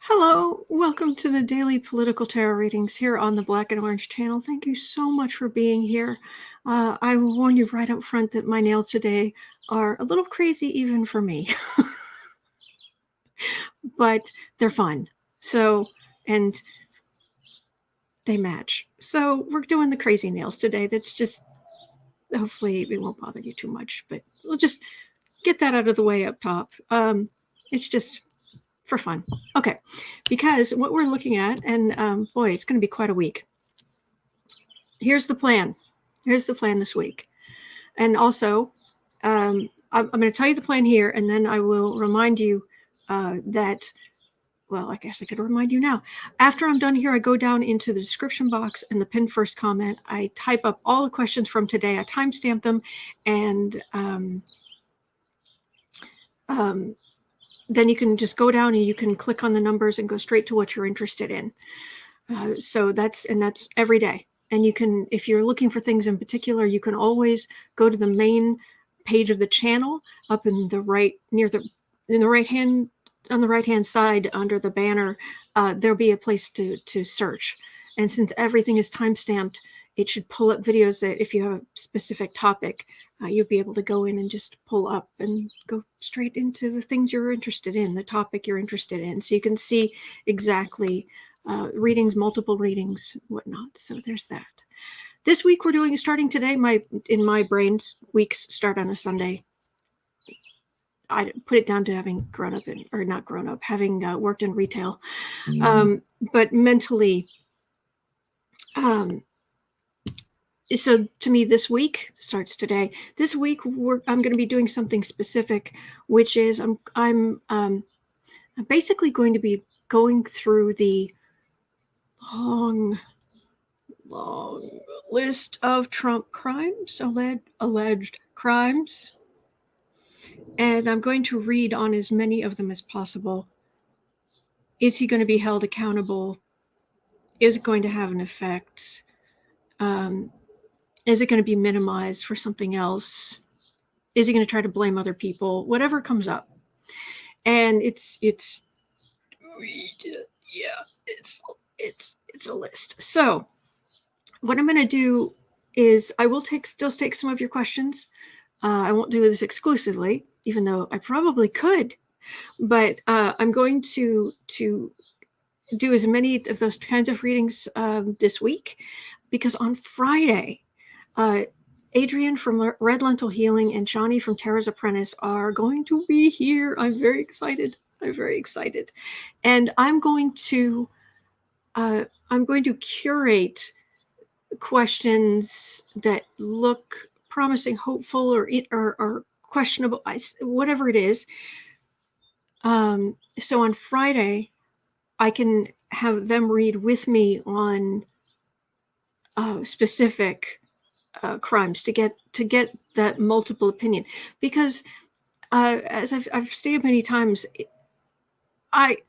Hello, welcome to the daily political tarot readings here on the Black and Orange channel. Thank you so much for being here. I will warn you right up front that my nails today are a little crazy even for me, but they're fun. And they match. So we're doing the crazy nails today. That's just, hopefully it won't bother you too much, but we'll just get that out of the way up top. It's just for fun. Okay, because what we're looking at, and boy, it's going to be quite a week. Here's the plan. Here's the plan this week. And also, I'm going to tell you the plan here, and then I will remind you that, well, I guess I could remind you now. After I'm done here, I go down into the description box and the pin first comment. I type up all the questions from today. I timestamp them, and then you can just go down and you can click on the numbers and go straight to what you're interested in. So that's every day. And you can, if you're looking for things in particular, you can always go to the main page of the channel up in the right, on the right hand side under the banner. There'll be a place to search. And since everything is timestamped, it should pull up videos that if you have a specific topic, you'll be able to go in and just pull up and go straight into the things you're interested in, the topic you're interested in. So you can see exactly readings, multiple readings, whatnot. So there's that. This week we're doing, starting today, in my brain, weeks start on a Sunday. I put it down to having grown up in, or not grown up, having worked in retail. But mentally, so to me, this week starts today. This week, I'm going to be doing something specific, which is I'm basically going to be going through the long list of Trump crimes, alleged crimes, and I'm going to read on as many of them as possible. Is he going to be held accountable? Is it going to have an effect? Is it going to be minimized for something else? Is he going to try to blame other people? Whatever comes up. And it's a list. So what I'm going to do is I will still take some of your questions. I won't do this exclusively, even though I probably could. But I'm going to do as many of those kinds of readings this week, because on Friday, Adrian from Red Lentil Healing and Johnny from Tara's Apprentice are going to be here. I'm very excited. And I'm going to curate questions that look promising, hopeful, or questionable, whatever it is. So on Friday, I can have them read with me on specific crimes to get that multiple opinion, because as I've stated many times,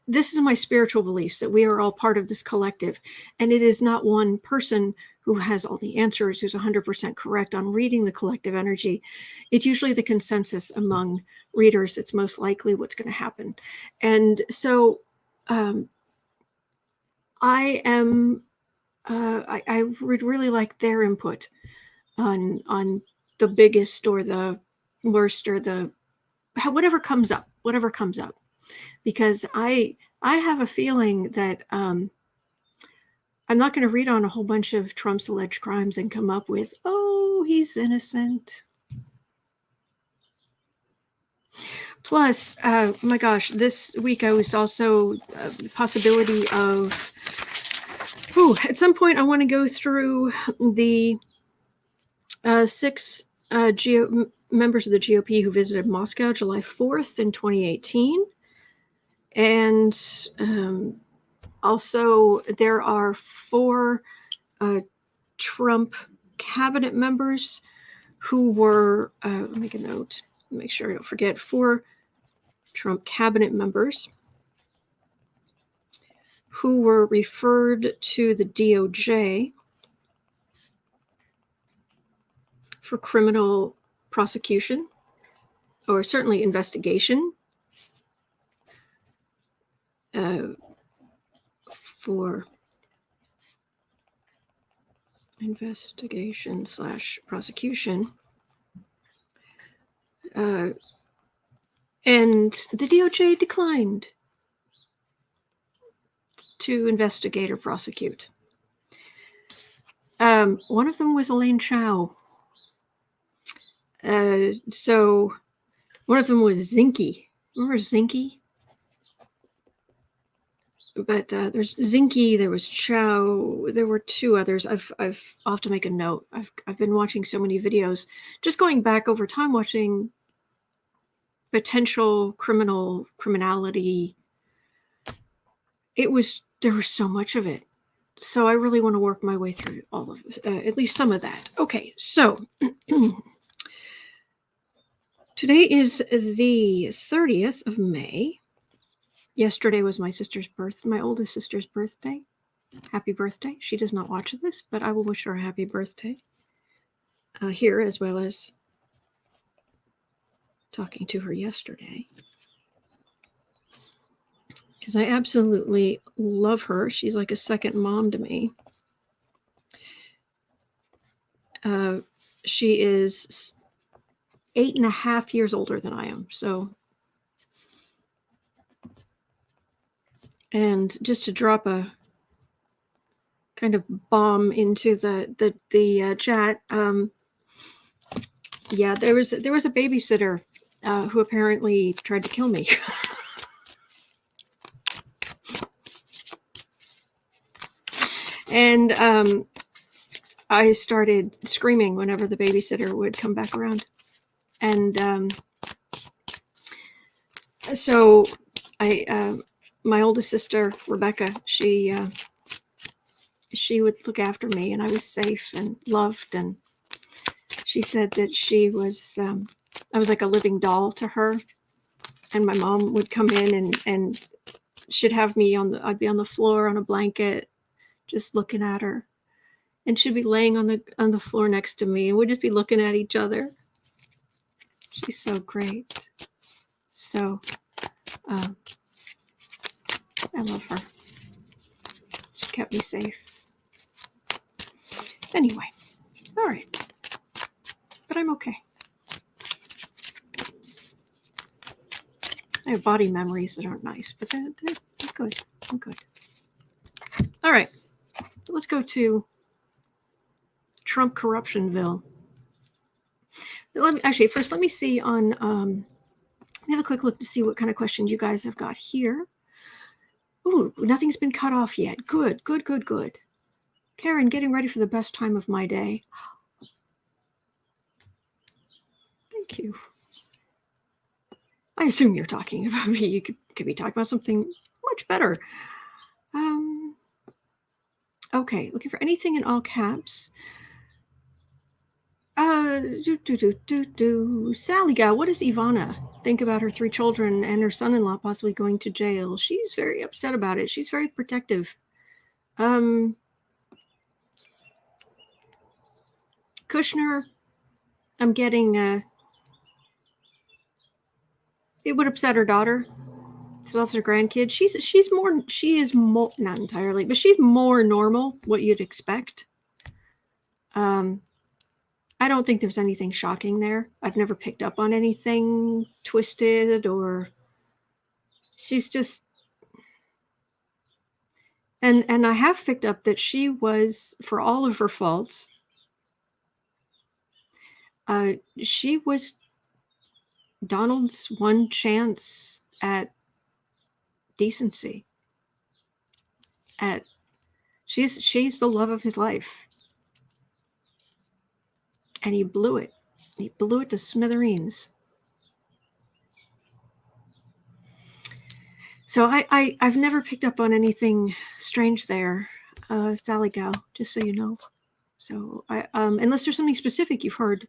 this is my spiritual beliefs, that we are all part of this collective, and it is not one person who has all the answers, who's 100% correct on reading the collective energy. It's usually the consensus among readers that's most likely what's going to happen. And so I would really like their input on the biggest or the worst, or whatever comes up, because I have a feeling that I'm not going to read on a whole bunch of Trump's alleged crimes and come up with, oh, he's innocent. Plus, my gosh, this week I was also possibility of, at some point I want to go through the 6 members of the GOP who visited Moscow July 4th in 2018. And also there are 4 Trump cabinet members who were, let me make a note, make sure I don't forget, 4 Trump cabinet members who were referred to the DOJ for criminal prosecution, or certainly investigation. for investigation/prosecution. And the DOJ declined to investigate or prosecute. One of them was Elaine Chao. So one of them was Zinke. Remember Zinke? But there's Zinke, there was Chao, there were two others. I'll have to make a note. I've been watching so many videos, just going back over time, watching potential criminality. There was so much of it. So I really want to work my way through all of this, at least some of that. Okay, so today is the 30th of May. Yesterday was my oldest sister's birthday. Happy birthday. She does not watch this, but I will wish her a happy birthday here, as well as talking to her yesterday. Because I absolutely love her. She's like a second mom to me. She is 8.5 years older than I am. So, and just to drop a kind of bomb into the chat, yeah, there was a babysitter who apparently tried to kill me. And I started screaming whenever the babysitter would come back around. And so my oldest sister, Rebecca, she would look after me, and I was safe and loved. And she said that she was, I was like a living doll to her. And my mom would come in and she'd have me I'd be on the floor on a blanket, just looking at her. And she'd be laying on the floor next to me, and we'd just be looking at each other. She's so great. So, I love her. She kept me safe. Anyway, all right. But I'm okay. I have body memories that aren't nice, but they're good. I'm good. All right. Let's go to Trump Corruptionville. First, let me see on, let me have a quick look to see what kind of questions you guys have got here. Ooh, nothing's been cut off yet. Good. Karen, getting ready for the best time of my day. Thank you. I assume you're talking about me. You could be talking about something much better. Okay, looking for anything in all caps. Sally Gal, what does Ivana think about her 3 children and her son-in-law possibly going to jail? She's very upset about it. She's very protective. Kushner, I'm getting it would upset her daughter. She loves her grandkids. She is more, not entirely, but she's more normal, what you'd expect. I don't think there's anything shocking there. I've never picked up on anything twisted, or she's just, and I have picked up that she was, for all of her faults, she was Donald's one chance at decency. She's the love of his life. And he blew it. He blew it to smithereens. So I've never picked up on anything strange there, Sally Gal, just so you know. So unless there's something specific you've heard,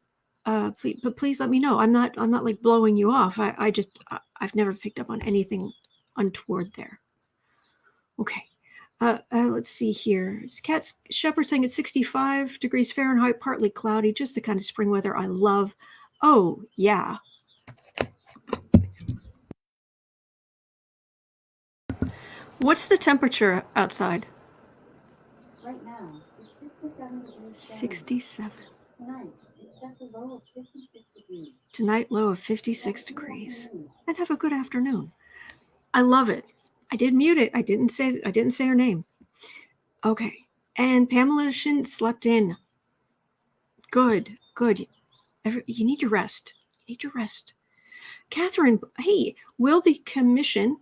please let me know. I'm not like blowing you off. I've never picked up on anything untoward there. Okay. Let's see here. Cat Shepherd saying it's 65 degrees Fahrenheit, partly cloudy, just the kind of spring weather I love. Oh, yeah. What's the temperature outside? 67. Tonight, low of 56 degrees. And have a good afternoon. I love it. I did mute it. I didn't say her name. Okay. And Pamela Shin slept in. Good. You need your rest. Catherine, hey, will the commission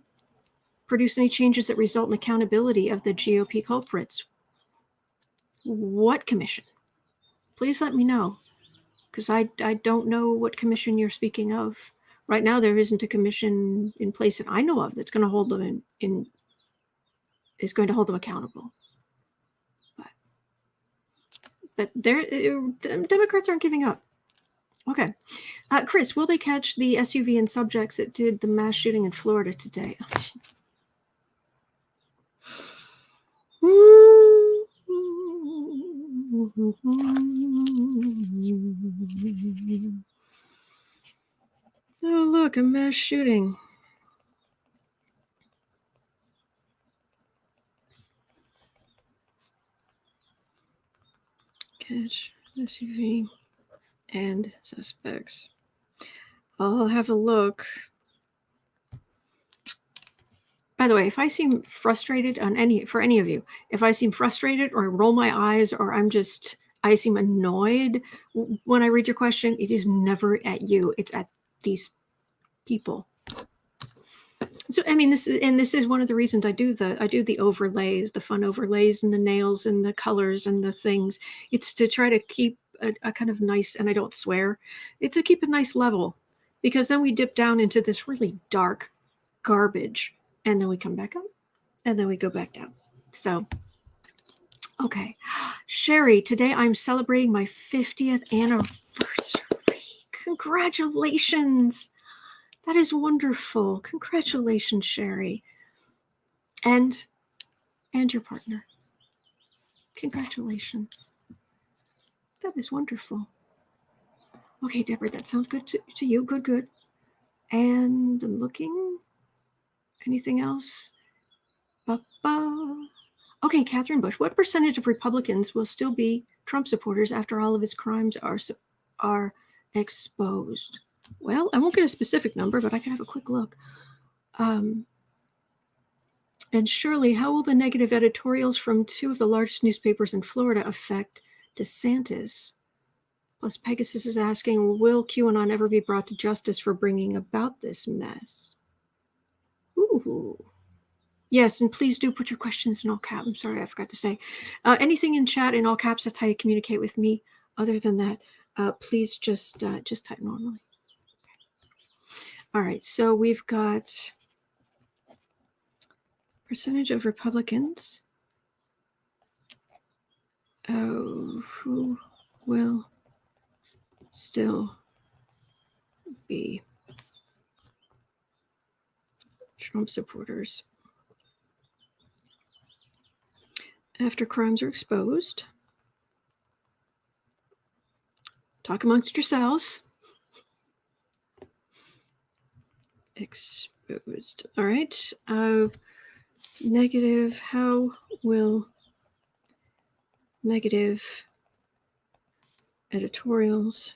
produce any changes that result in accountability of the GOP culprits? What commission? Please let me know, because I don't know what commission you're speaking of. Right now, there isn't a commission in place that I know of that's going to hold them is going to hold them accountable. But Democrats aren't giving up. Okay. Chris, will they catch the SUV and subjects that did the mass shooting in Florida today? Oh, look, a mass shooting. Catch SUV and suspects. I'll have a look. By the way, if I seem frustrated for any of you, if I seem frustrated or I roll my eyes or I seem annoyed when I read your question, it is never at you. It's at these people. So, I mean, this is one of the reasons I do the overlays, the fun overlays and the nails and the colors and the things. It's to try to keep a kind of nice, and I don't swear, it's to keep a nice level, because then we dip down into this really dark garbage and then we come back up and then we go back down. So, okay. Sherry, today I'm celebrating my 50th anniversary. Congratulations. That is wonderful. Congratulations, Sherry. And your partner. Congratulations. That is wonderful. Okay, Deborah, that sounds good to you. Good. And I'm looking. Anything else? Okay, Catherine Bush. What percentage of Republicans will still be Trump supporters after all of his crimes are exposed? Well, I won't get a specific number, but I can have a quick look. And Shirley, how will the negative editorials from two of the largest newspapers in Florida affect DeSantis? Plus, Pegasus is asking, will QAnon ever be brought to justice for bringing about this mess? Ooh. Yes, and please do put your questions in all caps. I'm sorry, I forgot to say. Anything in chat in all caps, that's how you communicate with me. Other than that, please just type normally. All right, so we've got percentage of Republicans who will still be Trump supporters after crimes are exposed. Talk amongst yourselves. Exposed. All right. Negative. How will negative editorials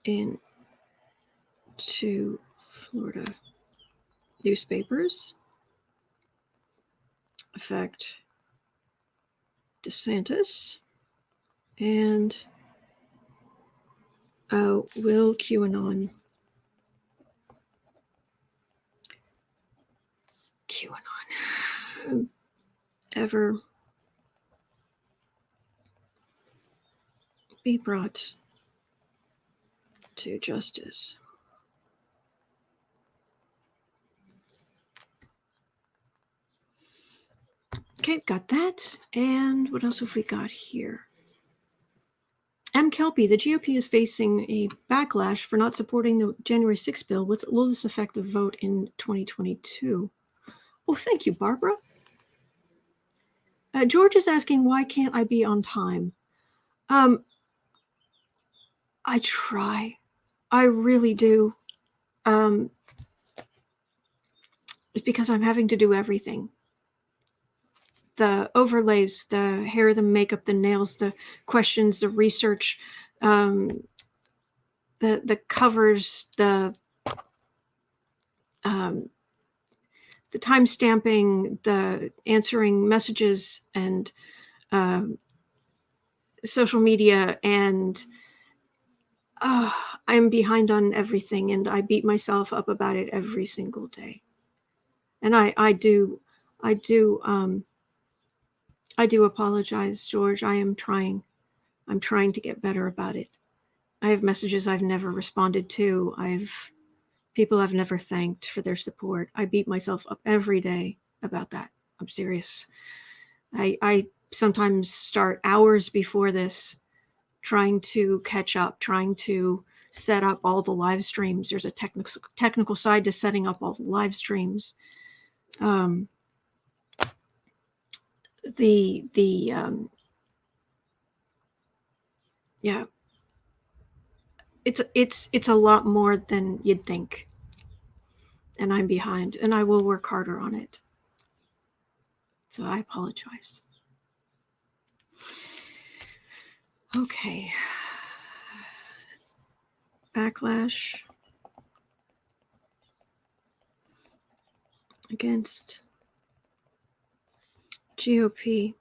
into Florida newspapers affect DeSantis? And will QAnon ever be brought to justice? Okay, got that. And what else have we got here? M. Kelpie, the GOP is facing a backlash for not supporting the January 6th bill. Will this affect the vote in 2022? Oh, thank you, Barbara. George is asking, why can't I be on time? I try. I really do. It's because I'm having to do everything. The overlays, the hair, the makeup, the nails, the questions, the research, the covers, the time stamping, the answering messages, and social media, and I'm behind on everything, and I beat myself up about it every single day. And I do apologize, George. I'm trying to get better about it. I have messages I've never responded to. People I've never thanked for their support. I beat myself up every day about that. I'm serious. I sometimes start hours before this trying to catch up, trying to set up all the live streams. There's a technical side to setting up all the live streams. Yeah, it's a lot more than you'd think, and I'm behind, and I will work harder on it. So I apologize. Okay. Backlash against GOP.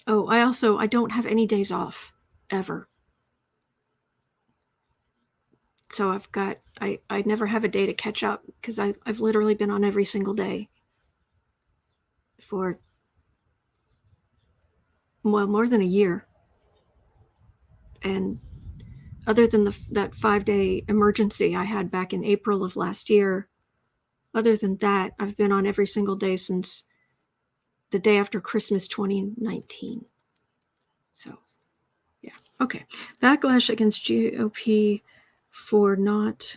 Oh, I don't have any days off ever. So I never have a day to catch up because I've literally been on every single day for, well, more than a year. And other than that 5-day emergency I had back in April of last year, other than that, I've been on every single day since the day after Christmas 2019. So, yeah. Okay. Backlash against GOP for not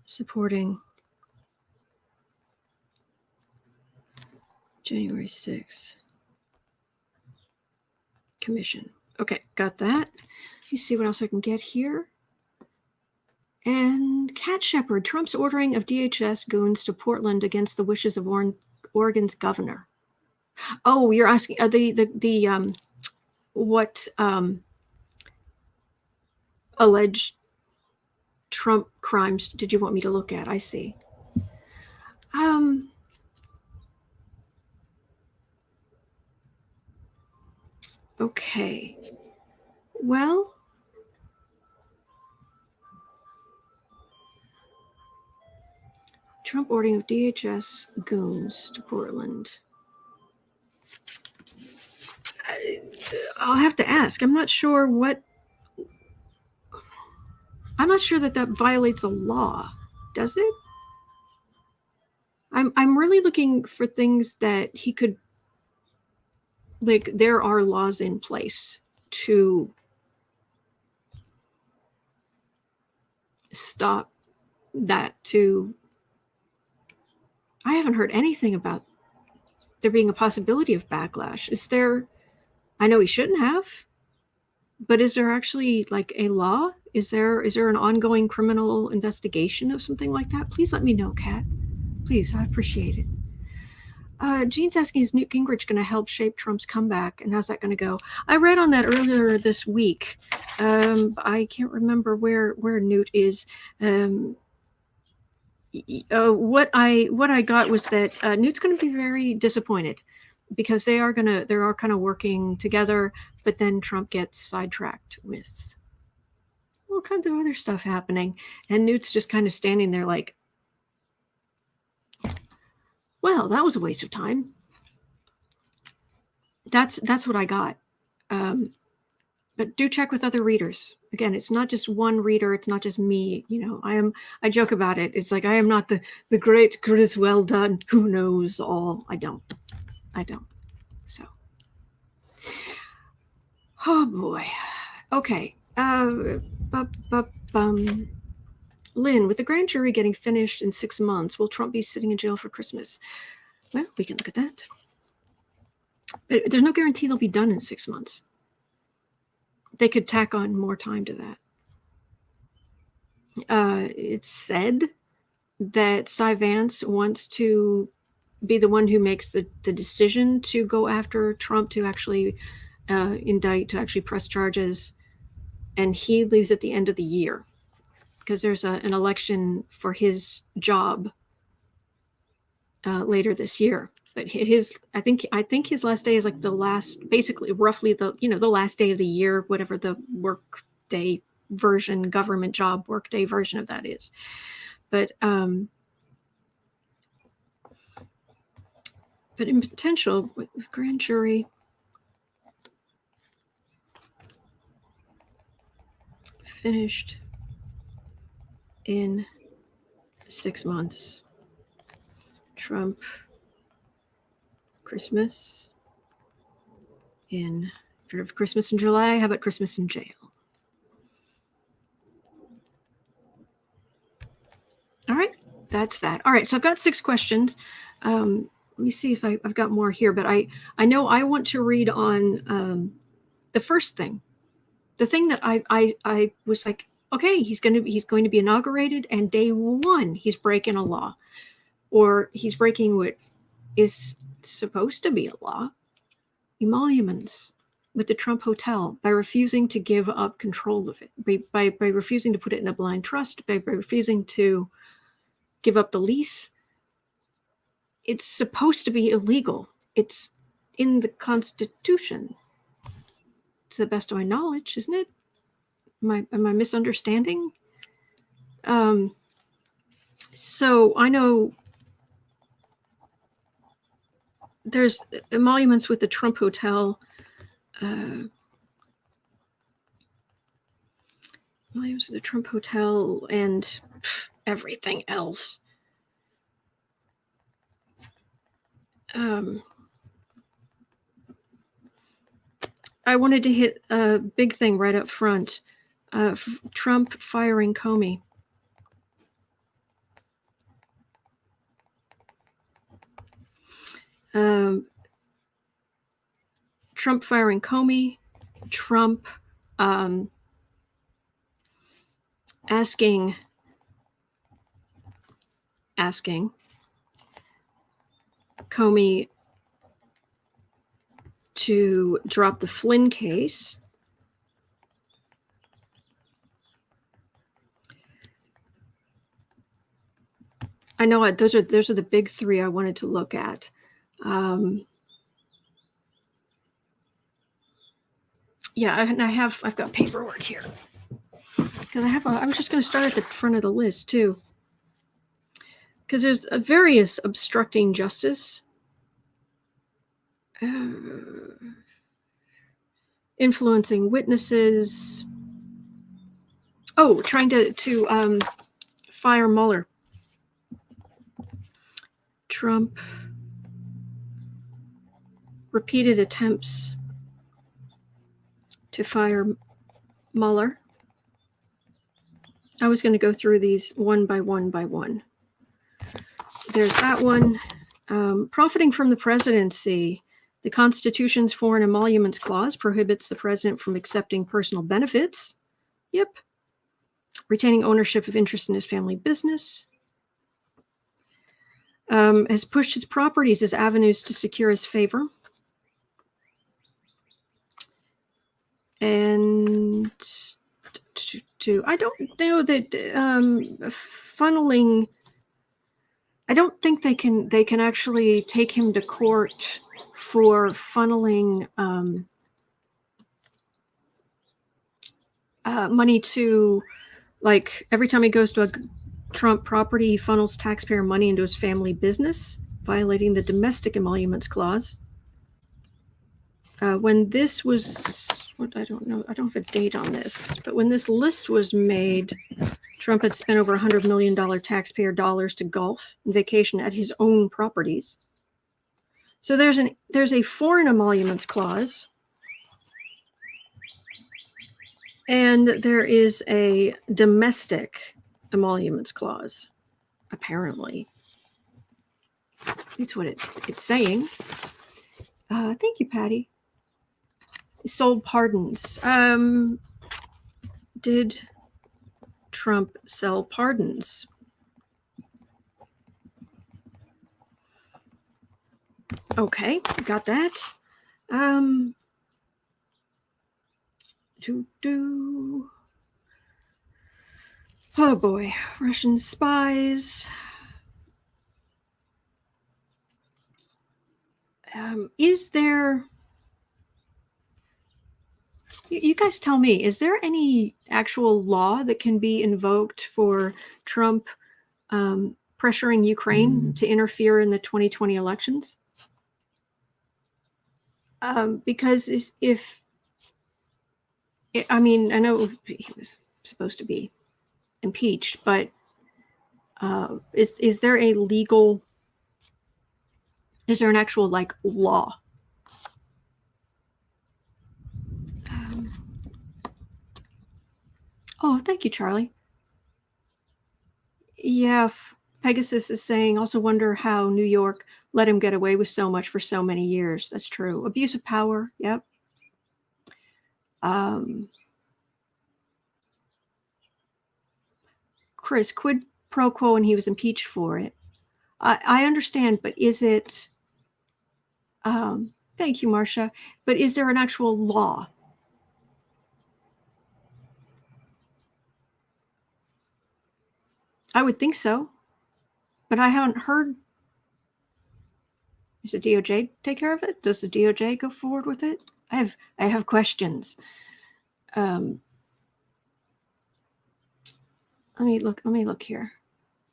supporting January 6th commission. Okay, got that. Let me see what else I can get here. And Cat Shepherd, Trump's ordering of DHS goons to Portland against the wishes of Oregon's governor. Oh, you're asking what alleged Trump crimes did you want me to look at? I see. Okay. Well, Trump ordering of DHS goons to Portland. I'll have to ask. I'm not sure that violates a law. Does it? I'm really looking for things that he could, like, there are laws in place to stop that. I haven't heard anything about there being a possibility of backlash. Is there? I know he shouldn't have, but is there actually like a law? Is there an ongoing criminal investigation of something like that? Please let me know, Kat. Please, I appreciate it. Jean's asking, is Newt Gingrich going to help shape Trump's comeback, and how's that going to go? I read on that earlier this week. I can't remember where Newt is. What I got was that Newt's going to be very disappointed because they're all kind of working together, but then Trump gets sidetracked with all kinds of other stuff happening, and Newt's just kind of standing there like, well, that was a waste of time. That's what I got. But do check with other readers. Again, it's not just one reader. It's not just me. You know, I joke about it. It's like I am not the great Chris Well Done who knows all. I don't. So, oh boy. Okay. Lynn, with the grand jury getting finished in 6 months, will Trump be sitting in jail for Christmas? Well, we can look at that. But there's no guarantee they'll be done in 6 months. they could tack on more time to that. It's said that Cy Vance wants to be the one who makes the decision to go after Trump, to actually indict, to actually press charges, and he leaves at the end of the year because there's an election for his job later this year. But I think his last day is like the last, basically roughly the last day of the year, whatever the work day version, government job work day version of that is. But in potential, with grand jury, finished in 6 months. Trump, Christmas in Christmas in July. How about Christmas in jail? All right, that's that. All right, so I've got 6 questions. Let me see if I've got more here, but I know I want to read on the first thing, the thing that I was like, okay, he's going to be inaugurated, and day 1 he's breaking a law, or he's breaking what is supposed to be a law, emoluments with the Trump Hotel, by refusing to give up control of it, by refusing to put it in a blind trust, by refusing to give up the lease. It's supposed to be illegal. It's in the Constitution, to the best of my knowledge, isn't it? Am I misunderstanding? So I know there's emoluments with the Trump Hotel. Emoluments with the Trump Hotel and everything else. I wanted to hit a big thing right up front. Trump firing Comey. Trump firing Comey. Trump asking Comey to drop the Flynn case. I know those are the big 3 I wanted to look at. Yeah, and I've got paperwork here, because I'm just going to start at the front of the list too, because there's a various obstructing justice, influencing witnesses. Oh, trying to fire Mueller. Trump repeated attempts to fire Mueller. I was going to go through these one by one. There's that one. Profiting from the presidency. The Constitution's Foreign Emoluments Clause prohibits the president from accepting personal benefits. Yep. Retaining ownership of interest in his family business. Has pushed his properties as avenues to secure his favor. And I don't know that funneling. I don't think they can actually take him to court for funneling money to, like, every time he goes to a Trump property, he funnels taxpayer money into his family business, violating the Domestic Emoluments Clause. When this was, I don't know, I don't have a date on this, but when this list was made, Trump had spent over $100 million taxpayer dollars to golf and vacation at his own properties. So there's a Foreign Emoluments Clause, and there is a Domestic Emoluments Clause, apparently. That's what it's saying. Thank you, Patty. Sold pardons. Did Trump sell pardons? Okay, got that. Oh boy, Russian spies. Is there... You guys tell me, is there any actual law that can be invoked for Trump pressuring Ukraine to interfere in the 2020 elections? Because I know he was supposed to be impeached, but is there a legal... Is there an actual law? Oh, thank you, Charlie. Yeah, Pegasus is saying, also wonder how New York let him get away with so much for so many years. That's true. Abuse of power. Yep. Chris, quid pro quo, and he was impeached for it. I understand, but is it... thank you, Marcia. But is there an actual law? I would think so, but I haven't heard. Does the DOJ take care of it? Does the DOJ go forward with it? I have questions. Let me look here.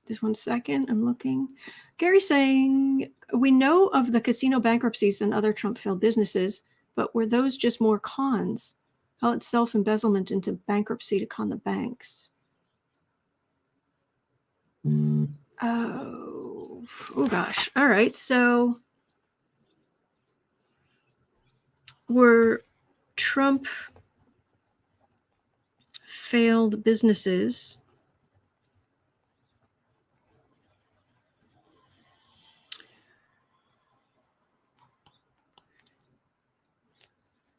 Just 1 second. I'm looking. Gary's saying, we know of the casino bankruptcies and other Trump failed businesses, but were those just more cons? Call it self-embezzlement into bankruptcy to con the banks. Oh gosh. All right. So were Trump failed businesses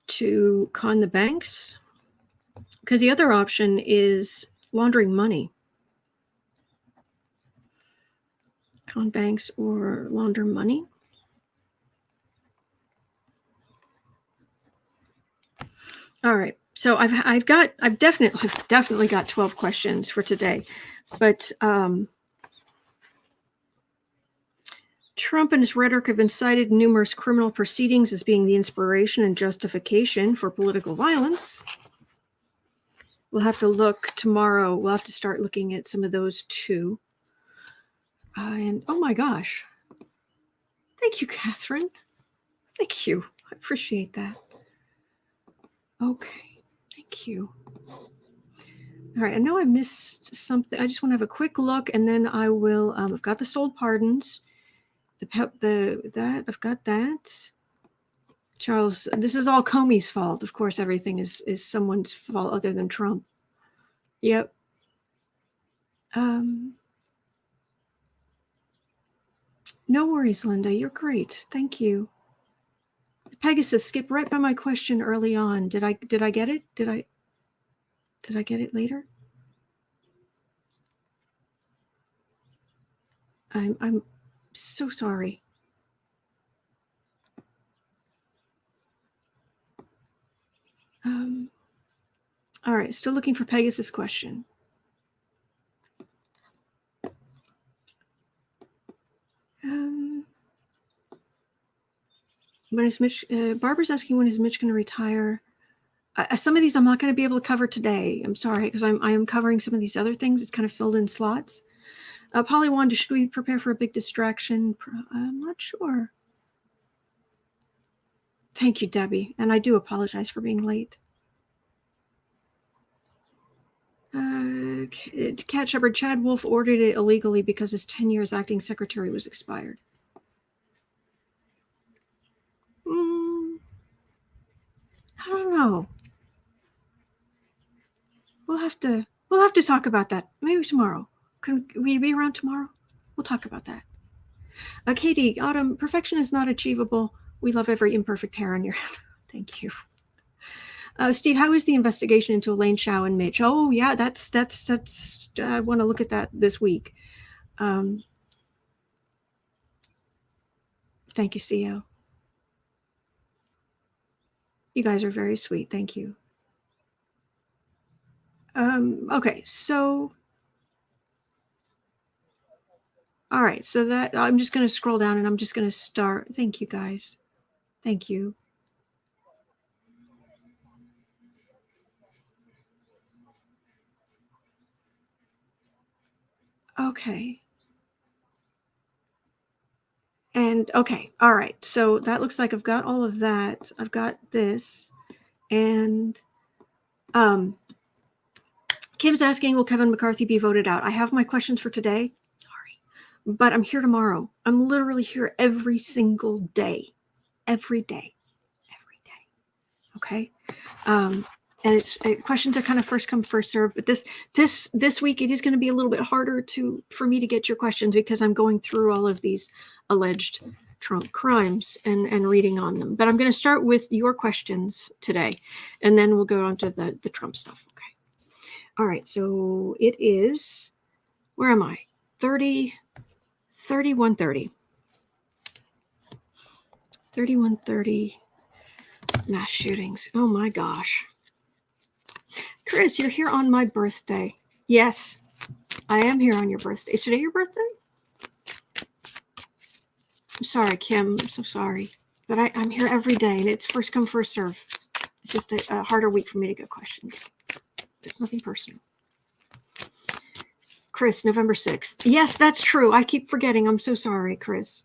to con the banks? Because the other option is laundering money. Con banks or launder money. All right. So I've definitely got 12 questions for today, but Trump and his rhetoric have been cited in numerous criminal proceedings as being the inspiration and justification for political violence. We'll have to look tomorrow. We'll have to start looking at some of those too. And oh my gosh. Thank you, Catherine. Thank you. I appreciate that. Okay. Thank you. All right. I know I missed something. I just want to have a quick look, and then I will. I've got the sold pardons. I've got that. Charles, this is all Comey's fault. Of course, everything is someone's fault other than Trump. Yep. No worries, Linda. You're great. Thank you. Pegasus, skip right by my question early on. Did I get it? Did I get it later? I'm so sorry. All right, still looking for Pegasus' question. When is Mitch? Barbara's asking, when is Mitch going to retire? Some of these I'm not going to be able to cover today. I'm sorry, because I am covering some of these other things. It's kind of filled in slots. Polly Wanda, should we prepare for a big distraction? I'm not sure. Thank you, Debbie. And I do apologize for being late. Cat Shepherd, Chad Wolf ordered it illegally because his 10 years acting secretary was expired. I don't know. We'll have to talk about that maybe tomorrow. Can we be around tomorrow? We'll talk about that. Katie, Autumn, perfection is not achievable. We love every imperfect hair on your head. Thank you. Steve, how is the investigation into Elaine Chao and Mitch? Oh yeah, that's. I want to look at that this week. Thank you, CEO. You guys are very sweet. Thank you. Okay, so. All right, so that I'm just going to scroll down and I'm just going to start. Thank you, guys. Thank you. Okay. And okay, all right. So that looks like I've got all of that. I've got this. And Kim's asking, will Kevin McCarthy be voted out? I have my questions for today. Sorry. But I'm here tomorrow. I'm literally here every single day. Every day. Every day. Okay. And it's questions are kind of first come, first serve. But this week it is going to be a little bit harder for me to get your questions because I'm going through all of these alleged Trump crimes and reading on them. But I'm going to start with your questions today, and then we'll go on to the Trump stuff. Okay. All right. So it is, where am I? 3130. 3130 mass shootings. Oh my gosh. Chris, you're here on my birthday. Yes, I am here on your birthday. Is today your birthday? I'm sorry, Kim. I'm so sorry. But I'm here every day, and it's first come, first serve. It's just a harder week for me to get questions. It's nothing personal. Chris, November 6th. Yes, that's true. I keep forgetting. I'm so sorry, Chris.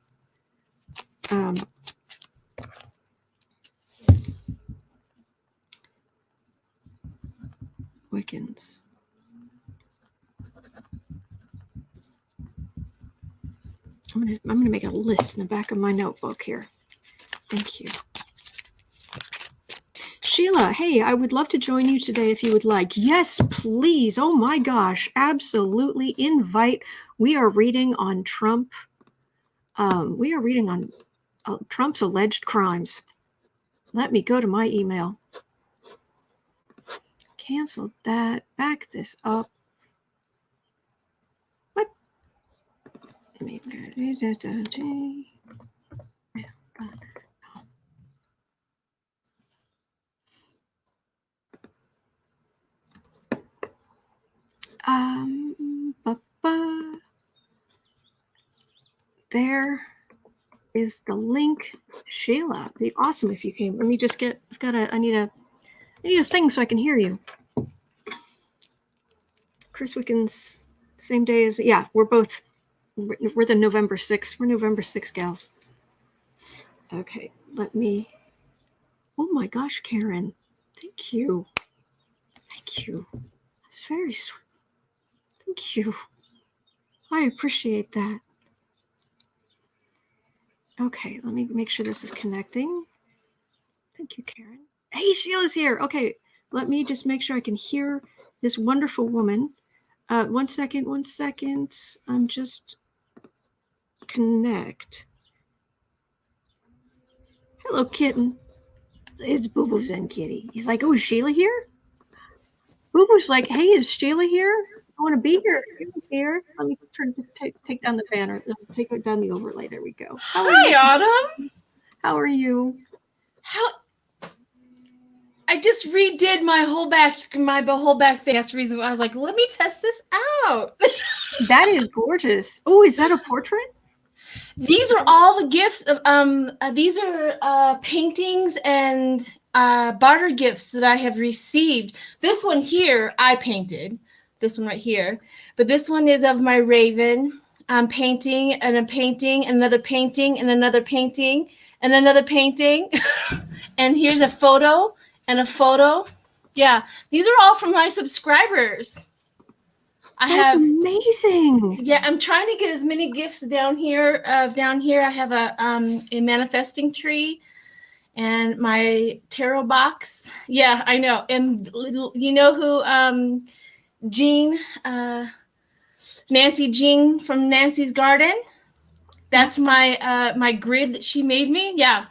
Wiccans. I'm gonna make a list in the back of my notebook here. Thank you. Sheila, hey, I would love to join you today if you would like. Yes, please. Oh my gosh, absolutely. Invite. We are reading on Trump. We are reading on Trump's alleged crimes. Let me go to my email. Cancel that. Back this up. What? There is the link. Sheila, it'd be awesome if you came. Let me just get. I need a thing so I can hear you. Chris Wickens, same day as, yeah, we're the November 6th. We're November 6th gals. Okay, let me, oh my gosh, Karen. Thank you. Thank you. That's very sweet. Thank you. I appreciate that. Okay, let me make sure this is connecting. Thank you, Karen. Hey, Sheila's here. Okay, let me just make sure I can hear this wonderful woman. 1 second. I'm just connect. Hello, kitten. It's Boo Boo's and Kitty. He's like, oh, is Sheila here? Boo Boo's like, hey, is Sheila here? I want to be here. Sheila's here. Let me take down the banner. Let's take down the overlay. There we go. Hi, Autumn. How are you? I just redid my whole back thing. That's the reason why I was like, let me test this out. That is gorgeous. Oh, is that a portrait? These are all the gifts of these are paintings and barter gifts that I have received. This one here I painted. This one right here. But this one is of my raven painting and a painting and another painting and another painting and another painting. And here's a photo and a photo. Yeah, these are all from my subscribers. That's amazing. Yeah, I'm trying to get as many gifts down here. I have a manifesting tree and my tarot box. Yeah, I know. And you know who Jean, Nancy Jean from Nancy's Garden? That's my my grid that she made me. Yeah.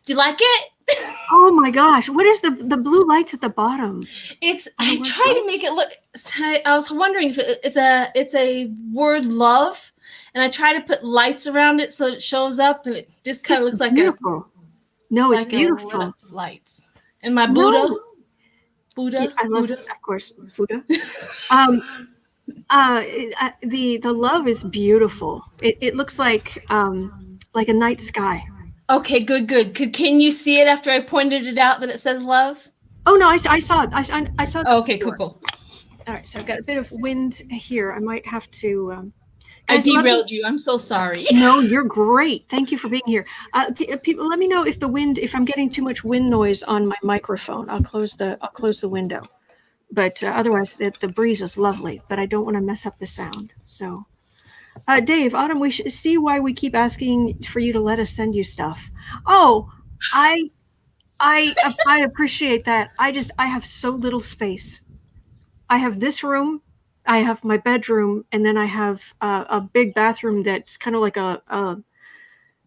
Do you like it? Oh my gosh. What is the blue lights at the bottom? I try to make it look, I was wondering if it's a word love, and I try to put lights around it so it shows up, and it just kind of looks like beautiful. No, it's like beautiful. Lights. And my Buddha. No. Buddha. Yeah, I love, of course, Buddha. The love is beautiful. It looks like a night sky. Okay, good. Can you see it after I pointed it out that it says love? Oh no, I saw it. I saw it. Oh, okay, cool. All right, so I've got a bit of wind here. I might have to. I derailed you. I'm so sorry. No, you're great. Thank you for being here. People, let me know if I'm getting too much wind noise on my microphone. I'll close the window. But otherwise, the breeze is lovely. But I don't want to mess up the sound. So. Dave, Autumn, we should see why we keep asking for you to let us send you stuff. Oh, I appreciate that. I have so little space. I have this room, I have my bedroom, and then I have a big bathroom that's kind of like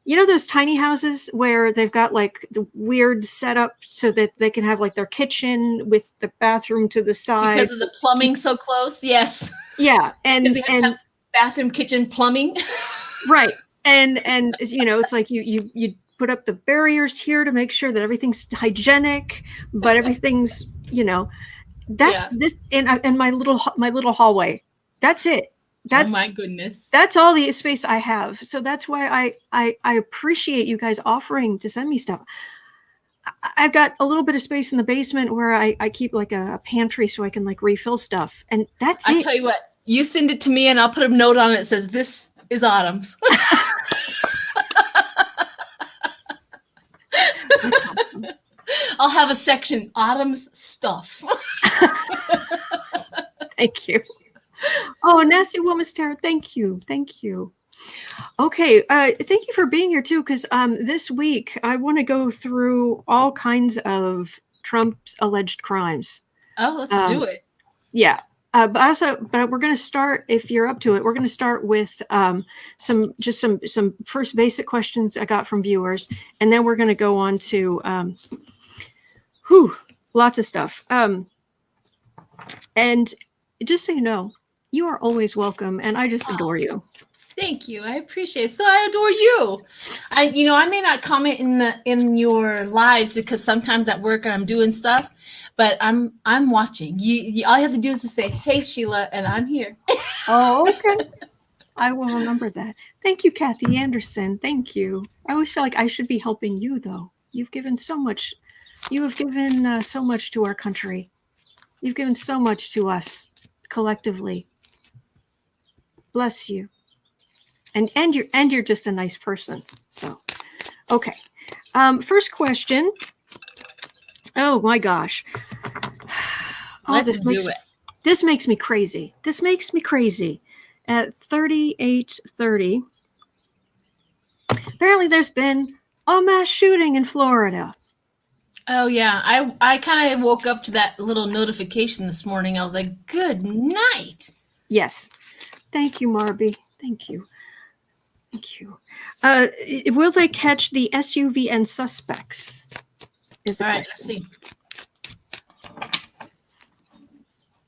those tiny houses where they've got like the weird setup so that they can have like their kitchen with the bathroom to the side. Because of the plumbing so close, yes. Yeah, and bathroom, kitchen, plumbing. Right. And it's like you put up the barriers here to make sure that everything's hygienic, but everything's, this and my little hallway. That's it. That's, oh my goodness. That's all the space I have. So that's why I appreciate you guys offering to send me stuff. I've got a little bit of space in the basement where I keep like a pantry so I can like refill stuff. And that's it. I tell you what. You send it to me and I'll put a note on it that says, this is Autumn's. I'll have a section, Autumn's stuff. Thank you. Oh, Nasty Woman's Tarot, thank you. Okay, thank you for being here too, because this week I want to go through all kinds of Trump's alleged crimes. Oh, let's do it. Yeah. But we're going to start, if you're up to it, we're going to start with some first basic questions I got from viewers, and then we're going to go on to lots of stuff. And just so you know, you are always welcome, and I just adore you. Thank you. I appreciate it. So I adore you. I may not comment in your lives because sometimes at work I'm doing stuff, but I'm watching. You all you have to do is to say, "Hey Sheila," and I'm here. Oh, okay. I will remember that. Thank you, Kathy Anderson. Thank you. I always feel like I should be helping you, though. You've given so much. You have given so much to our country. You've given so much to us collectively. Bless you. And you're just a nice person. So, okay. First question. Oh my gosh. Let's do it. This makes me crazy. At 38:30, apparently there's been a mass shooting in Florida. Oh yeah, I kind of woke up to that little notification this morning. I was like, good night. Yes. Thank you, Marby. Thank you. Will they catch the SUV and suspects? All right, let's see.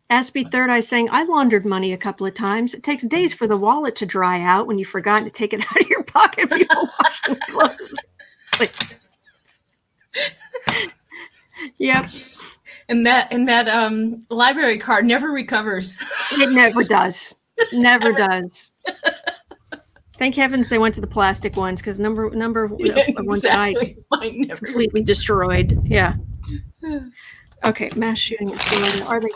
Aspie Third Eye saying, I laundered money a couple of times. It takes days for the wallet to dry out when you've forgotten to take it out of your pocket if you don't wash your clothes. Yep. And that library card never recovers. It never does. Never does. Thank heavens they went to the plastic ones, because number of ones that I completely destroyed. Yeah. Okay, mass shooting in Florida. Are they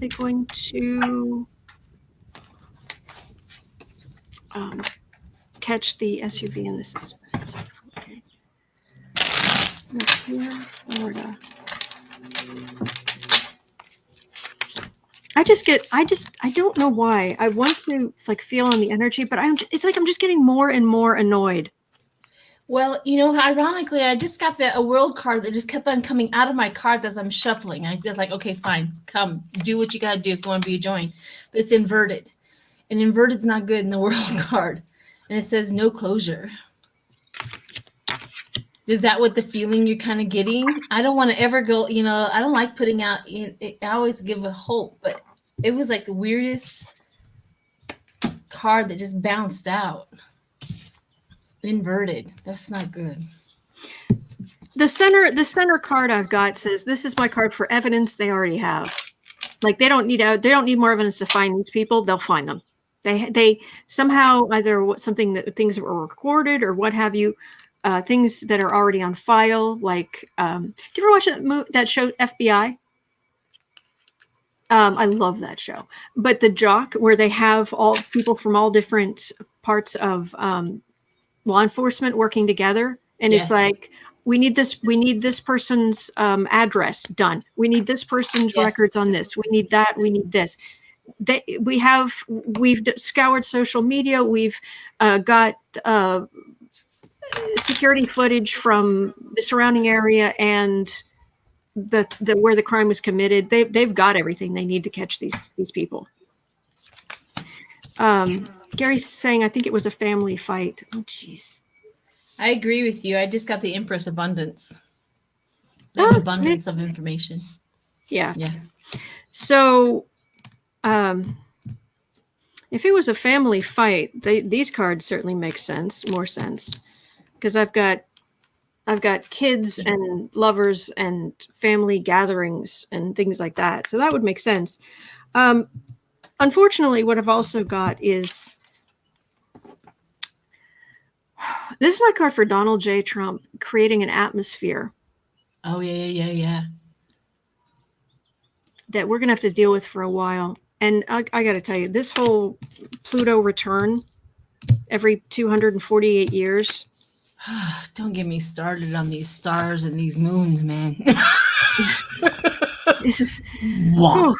going to catch the SUV and the suspects? Okay. Here, Florida. I don't know why. I want to feel on the energy, but it's like I'm just getting more and more annoyed. Well, ironically, I just got a world card that just kept on coming out of my cards as I'm shuffling. I just like, okay, fine, come, do what you got to do if you want to be joined. But it's inverted. And inverted's not good in the world card. And it says no closure. Is that what the feeling you're kind of getting? I don't want to ever go, I don't like putting out, I always give a hope, but it was like the weirdest card that just bounced out. Inverted. That's not good. The center card I've got says, "This is my card for evidence they already have." Like they don't need more evidence to find these people. They'll find them. They somehow either things that were recorded or what have you, things that are already on file. Like, do you ever watch that show FBI? I love that show. But the Jock, where they have all people from all different parts of law enforcement working together, and Yes. it's like, we need this person's address done. We need this person's Yes. records on this. We need that. We need this. We've scoured social media. We've got security footage from the surrounding area and the where the crime was committed. They've got everything they need to catch these people. Gary's saying, I think it was a family fight. Oh, jeez. I agree with you. I just got the Empress Abundance. An abundance of information. Yeah. Yeah. So, if it was a family fight, these cards certainly make more sense, because I've got kids and lovers and family gatherings and things like that. So that would make sense. Unfortunately, what I've also got is, this is my card for Donald J. Trump, creating an atmosphere. Oh, yeah. That we're going to have to deal with for a while. And I got to tell you, this whole Pluto return every 248 years. Don't get me started on these stars and these moons, man. This is, wow.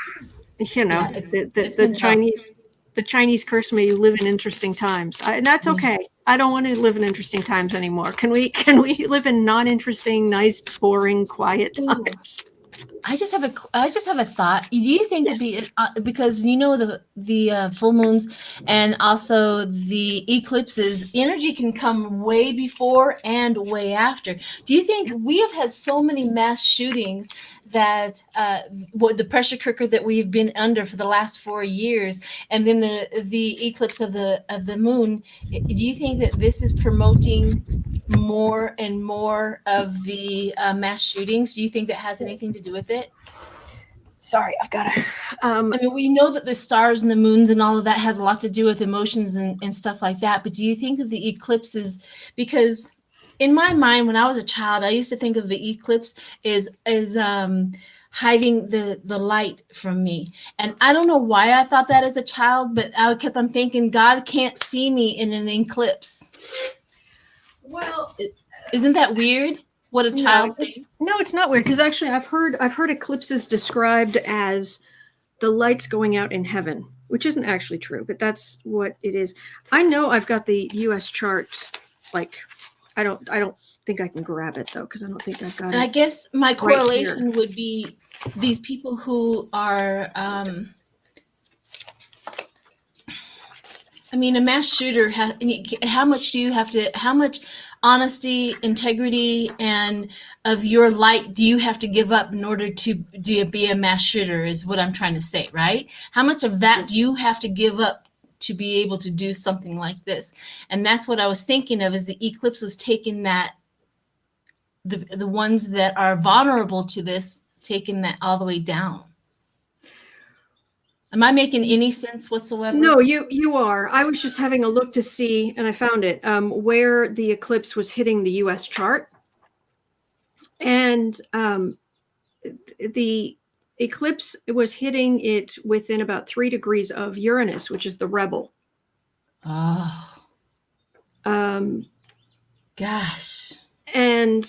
Yeah, the Chinese curse, may you live in interesting times. And that's okay. I don't want to live in interesting times anymore. Can we live in non-interesting, nice, boring, quiet times? I just have a thought. Do you think that because the full moons and also the eclipses, energy can come way before and way after? Do you think we have had so many mass shootings that the pressure cooker that we've been under for the last 4 years, and then the eclipse of the moon? Do you think that this is promoting more and more of the mass shootings? Do you think that has anything to do with it? Sorry, I've got to. I mean, we know that the stars and the moons and all of that has a lot to do with emotions and stuff like that. But do you think that the eclipse is, because in my mind, when I was a child, I used to think of the eclipse as hiding the light from me. And I don't know why I thought that as a child, but I kept on thinking, God can't see me in an eclipse. Well, isn't that weird? What a child thinks. No, it's not weird, because actually I've heard eclipses described as the lights going out in heaven, which isn't actually true, but that's what it is. I know I've got the US chart. Like, I don't think I can grab it though, because I don't think I've got it. And I guess my correlation would be these people who are I mean, a mass shooter has, how much honesty, integrity, and of your light do you have to give up in order to be a mass shooter, is what I'm trying to say, right? How much of that do you have to give up to be able to do something like this? And that's what I was thinking of, is the eclipse was taking that, the ones that are vulnerable to this, taking that all the way down. Am I making any sense whatsoever? No, you are. I was just having a look to see, and I found it, where the eclipse was hitting the US chart. And the eclipse was hitting it within about 3 degrees of Uranus, which is the rebel. Oh. Gosh. And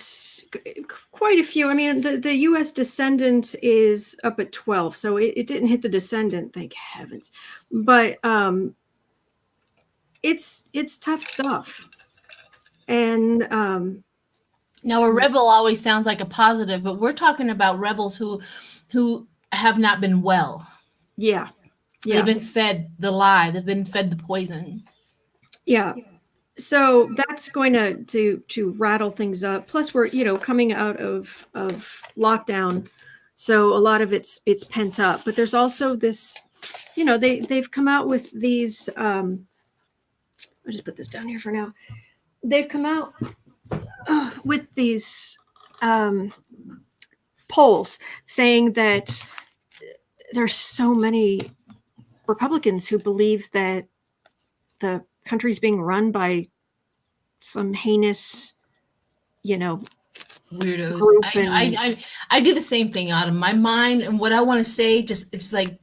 quite a few. I mean, the U.S. descendant is up at 12, so it didn't hit the descendant, thank heavens. But it's tough stuff. And now, a rebel always sounds like a positive, but we're talking about rebels who have not been well. Yeah. They've been fed the lie. They've been fed the poison. Yeah. So that's going to rattle things up. Plus, we're coming out of lockdown, so a lot of it's pent up. But there's also this, they've come out with these. I'll just put this down here for now. They've come out with these polls saying that there's so many Republicans who believe that the country's being run by some heinous, Weirdos. group. I do the same thing out of my mind, and what I want to say it's like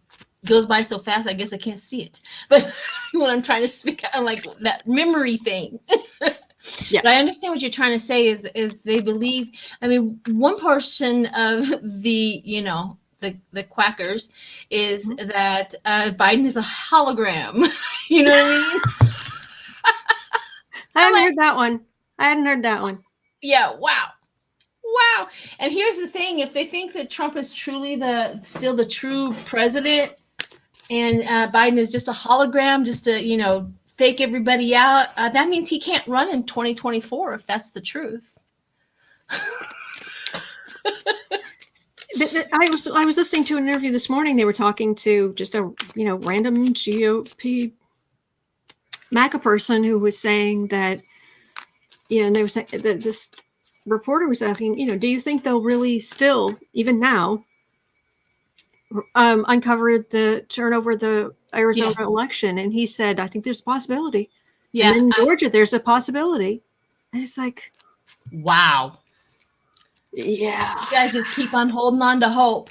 goes by so fast. I guess I can't see it, but when I'm trying to speak, I like that memory thing. Yeah. But I understand what you're trying to say is they believe. I mean, one portion of the the quackers is that Biden is a hologram. You know what I mean? I hadn't heard that one. Yeah. Wow. And here's the thing: if they think that Trump is truly still the true president, and Biden is just a hologram, just to fake everybody out, that means he can't run in 2024 if that's the truth. I was listening to an interview this morning. They were talking to just a random GOP MACA person who was saying that and they were saying that this reporter was asking, do you think they'll really still, even now, turn over the Arizona election? And he said, I think there's a possibility. Yeah. And then in Georgia, there's a possibility. And it's like, wow. Yeah. You guys just keep on holding on to hope.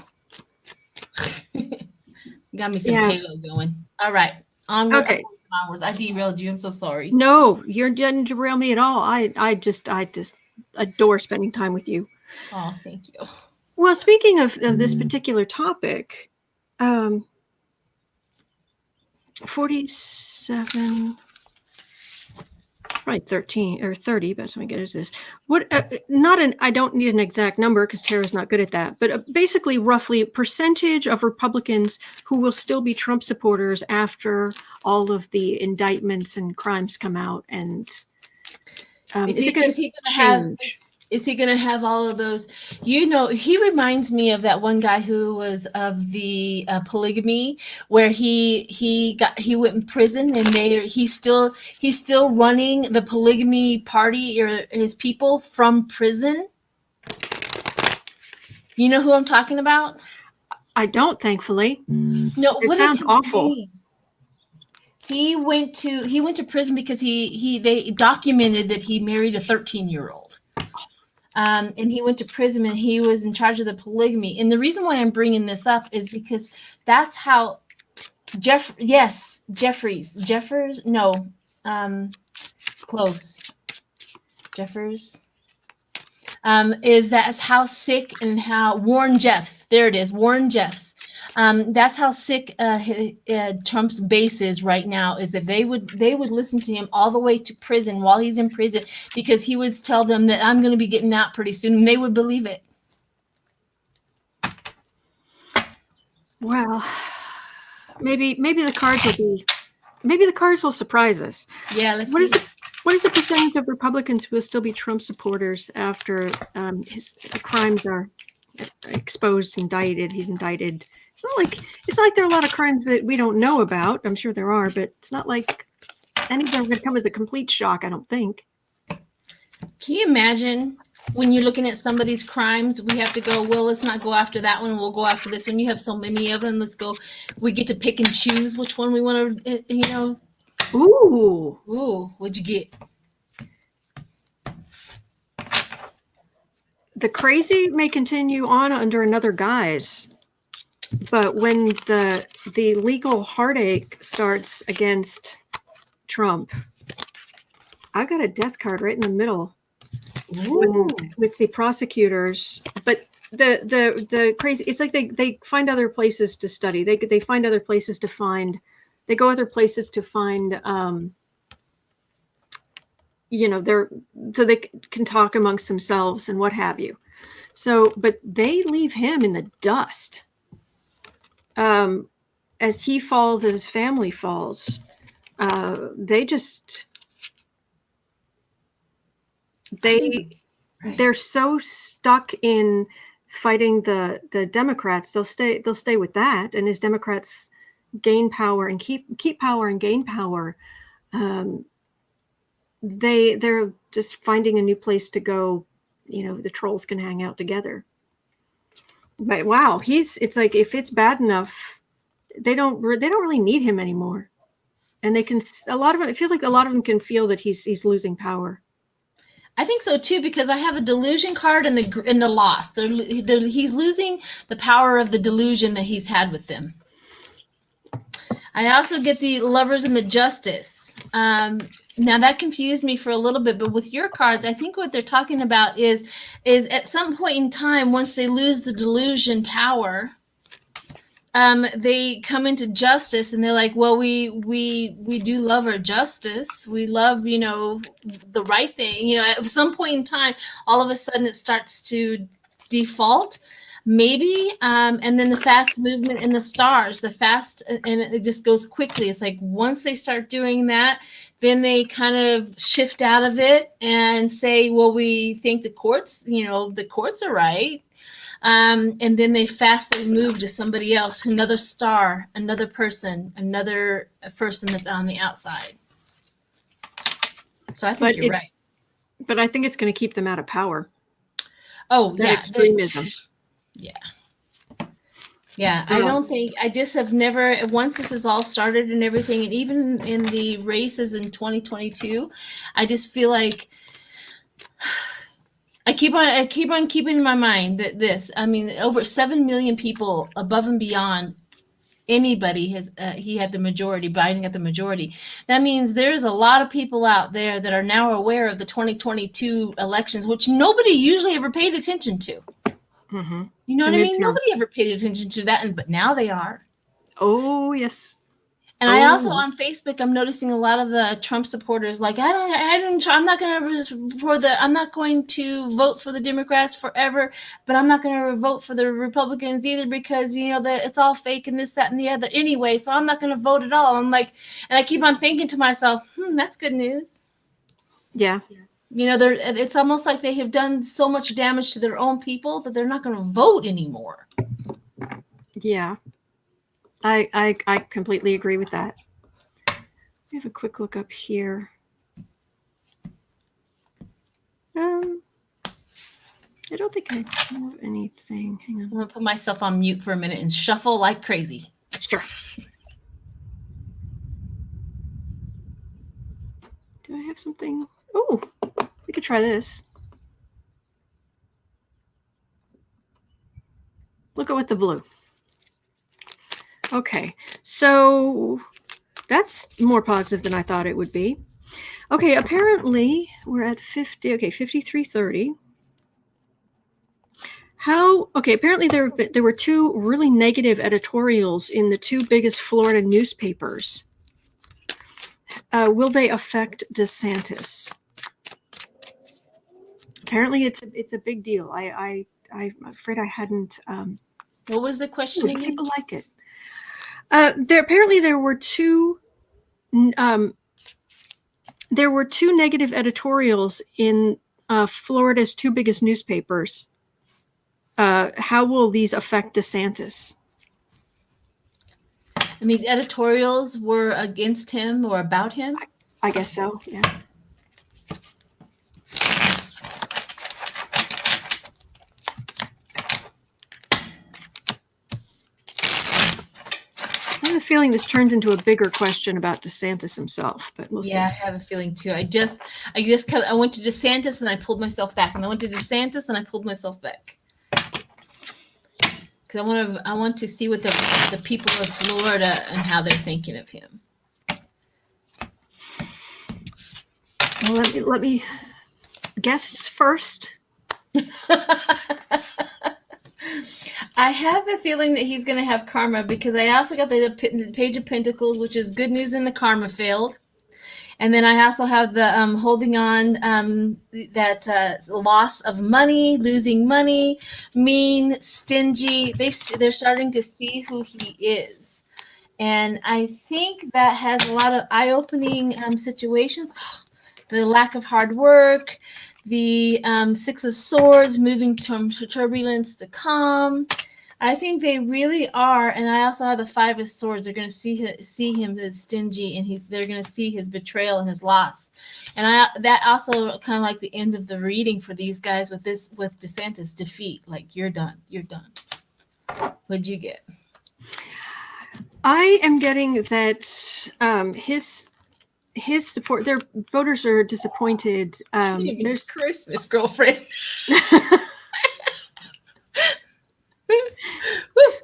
Got me some payload going. All right. Onward. Okay. Onwards. I derailed you. I'm so sorry. No, you didn't derail me at all. I just adore spending time with you. Oh, thank you. Well, speaking of this particular topic, 47, right, 13 or 30, by the time I get into this. I don't need an exact number because Tara's not good at that, but basically roughly percentage of Republicans who will still be Trump supporters after all of the indictments and crimes come out. And is he going to have all of those? He reminds me of that one guy who was of the polygamy, where he went in prison, and he's still running the polygamy party or his people from prison. You know who I'm talking about? I don't, thankfully. No, it sounds awful. Name? He went to prison because they documented that he married a 13-year-old. And he went to prison, and he was in charge of the polygamy. And the reason why I'm bringing this up is because that's how close. Jeffers. That's how sick and how Warren Jeffs. There it is, Warren Jeffs. That's how sick Trump's base is right now, is that they would listen to him all the way to prison while he's in prison, because he would tell them that I'm going to be getting out pretty soon, and they would believe it. Well, maybe the cards will surprise us. Yeah, let's see. What is the percentage of Republicans who will still be Trump supporters after his crimes are exposed, indicted? He's indicted. It's not like there are a lot of crimes that we don't know about. I'm sure there are, but it's not like any of them are going to come as a complete shock, I don't think. Can you imagine when you're looking at some of these crimes, we have to go, well, let's not go after that one. We'll go after this one. You have so many of them. Let's go. We get to pick and choose which one we want to, Ooh, what'd you get? The crazy may continue on under another guise. But when the legal heartache starts against Trump, I got a death card right in the middle with the prosecutors. But the crazy, it's like they find other places to study. They find other places to find. They go other places to find. So they can talk amongst themselves and what have you. So, but they leave him in the dust. As he falls, as his family falls, they just They're so stuck in fighting the Democrats. They'll stay with that, and as Democrats gain power and keep power and gain power, they're just finding a new place to go. The trolls can hang out together. But wow, it's like, if it's bad enough, they don't really need him anymore, and they can, a lot of them, it feels like a lot of them can feel that he's losing power. I think so too, because I have a delusion card in the loss. He's losing the power of the delusion that he's had with them. I also get the lovers and the justice. Now that confused me for a little bit, but with your cards, I think what they're talking about is at some point in time, once they lose the delusion power, they come into justice, and they're like, well, we do love our justice. We love, the right thing. At some point in time, all of a sudden it starts to default, maybe. And then the fast movement in the stars, and it just goes quickly. It's like once they start doing that, then they kind of shift out of it and say, well, we think the courts are right. And then they fastly move to somebody else, another star, another person that's on the outside. So I think you're right. But I think it's going to keep them out of power. Oh, that extremism. Yeah. Yeah, I just have never, once this is all started and everything, and even in the races in 2022, I just feel like I keep on keeping in my mind that over 7 million people above and beyond anybody he had the majority, Biden got the majority. That means there's a lot of people out there that are now aware of the 2022 elections, which nobody usually ever paid attention to. Mm-hmm. You know what I mean? Nobody ever paid attention to that, but now they are. Oh, yes. And I also, on Facebook, I'm noticing a lot of the Trump supporters like, I'm not going to vote for the Democrats forever, but I'm not going to vote for the Republicans either, because it's all fake and this, that, and the other anyway. So I'm not going to vote at all. I'm like, and I keep on thinking to myself, that's good news. Yeah. It's almost like they have done so much damage to their own people that they're not going to vote anymore. Yeah. I completely agree with that. We have a quick look up here. I don't think I have anything. Hang on. I'm going to put myself on mute for a minute and shuffle like crazy. Sure. Do I have something? Oh, we could try this. Look at with the blue. Okay, so that's more positive than I thought it would be. Okay, apparently we're at 50. Okay, 5330. Apparently there were two really negative editorials in the two biggest Florida newspapers. Will they affect DeSantis? Apparently it's a big deal. I'm afraid I hadn't. What was the question again? People like it. There were two negative editorials in Florida's two biggest newspapers. How will these affect DeSantis? And these editorials were against him or about him? I guess so, yeah. I have a feeling this turns into a bigger question about DeSantis himself, but we'll see. Yeah, I have a feeling too. I went to DeSantis and I pulled myself back, and I went to DeSantis and I pulled myself back, because I want to see what the people of Florida and how they're thinking of him. Well, let me guess first. I have a feeling that he's going to have karma, because I also got the Page of Pentacles, which is good news in the karma field. And then I also have the holding on, that loss of money, losing money, mean, stingy. They're starting to see who he is. And I think that has a lot of eye-opening situations. The lack of hard work, the Six of Swords, moving from turbulence to calm. I think they really are, and I also have the Five of Swords. They're going to see him as stingy, and they're going to see his betrayal and his loss. And that also kind of like the end of the reading for these guys with DeSantis defeat. Like, you're done. What'd you get? I am getting that his support, their voters are disappointed. There's Christmas, girlfriend.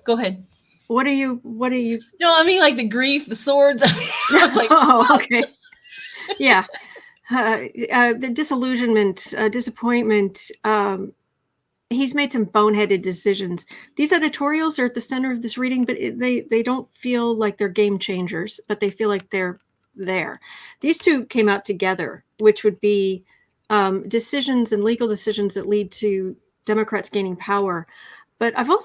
Go ahead. What are you? No, I mean like the grief, the swords. I was like, oh, okay. Yeah. The disillusionment, disappointment. He's made some boneheaded decisions. These editorials are at the center of this reading, but they don't feel like they're game changers, but they feel like they're there. These two came out together, which would be decisions and legal decisions that lead to Democrats gaining power. But I've got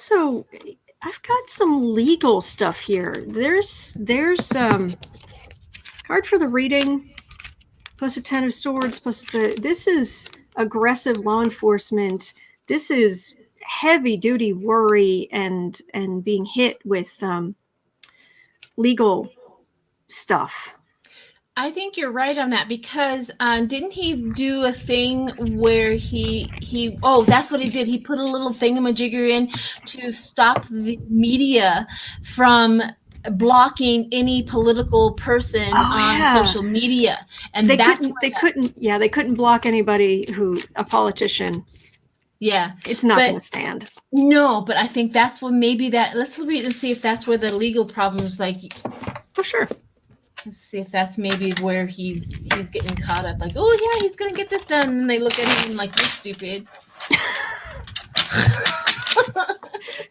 some legal stuff here. There's card for the reading, plus a 10 of Swords, plus this is aggressive law enforcement. This is heavy duty worry and being hit with legal stuff. I think you're right on that, because didn't he do a thing where he that's what he did. He put a little thingamajigger in to stop the media from blocking any political person on social media, and they couldn't block anybody a politician. Yeah, it's not going to stand. No, but I think that's what let's read and see if that's where the legal problem is. Like, for sure. Let's see if that's maybe where he's getting caught up. Like, oh yeah, he's gonna get this done, and they look at him like, you're stupid.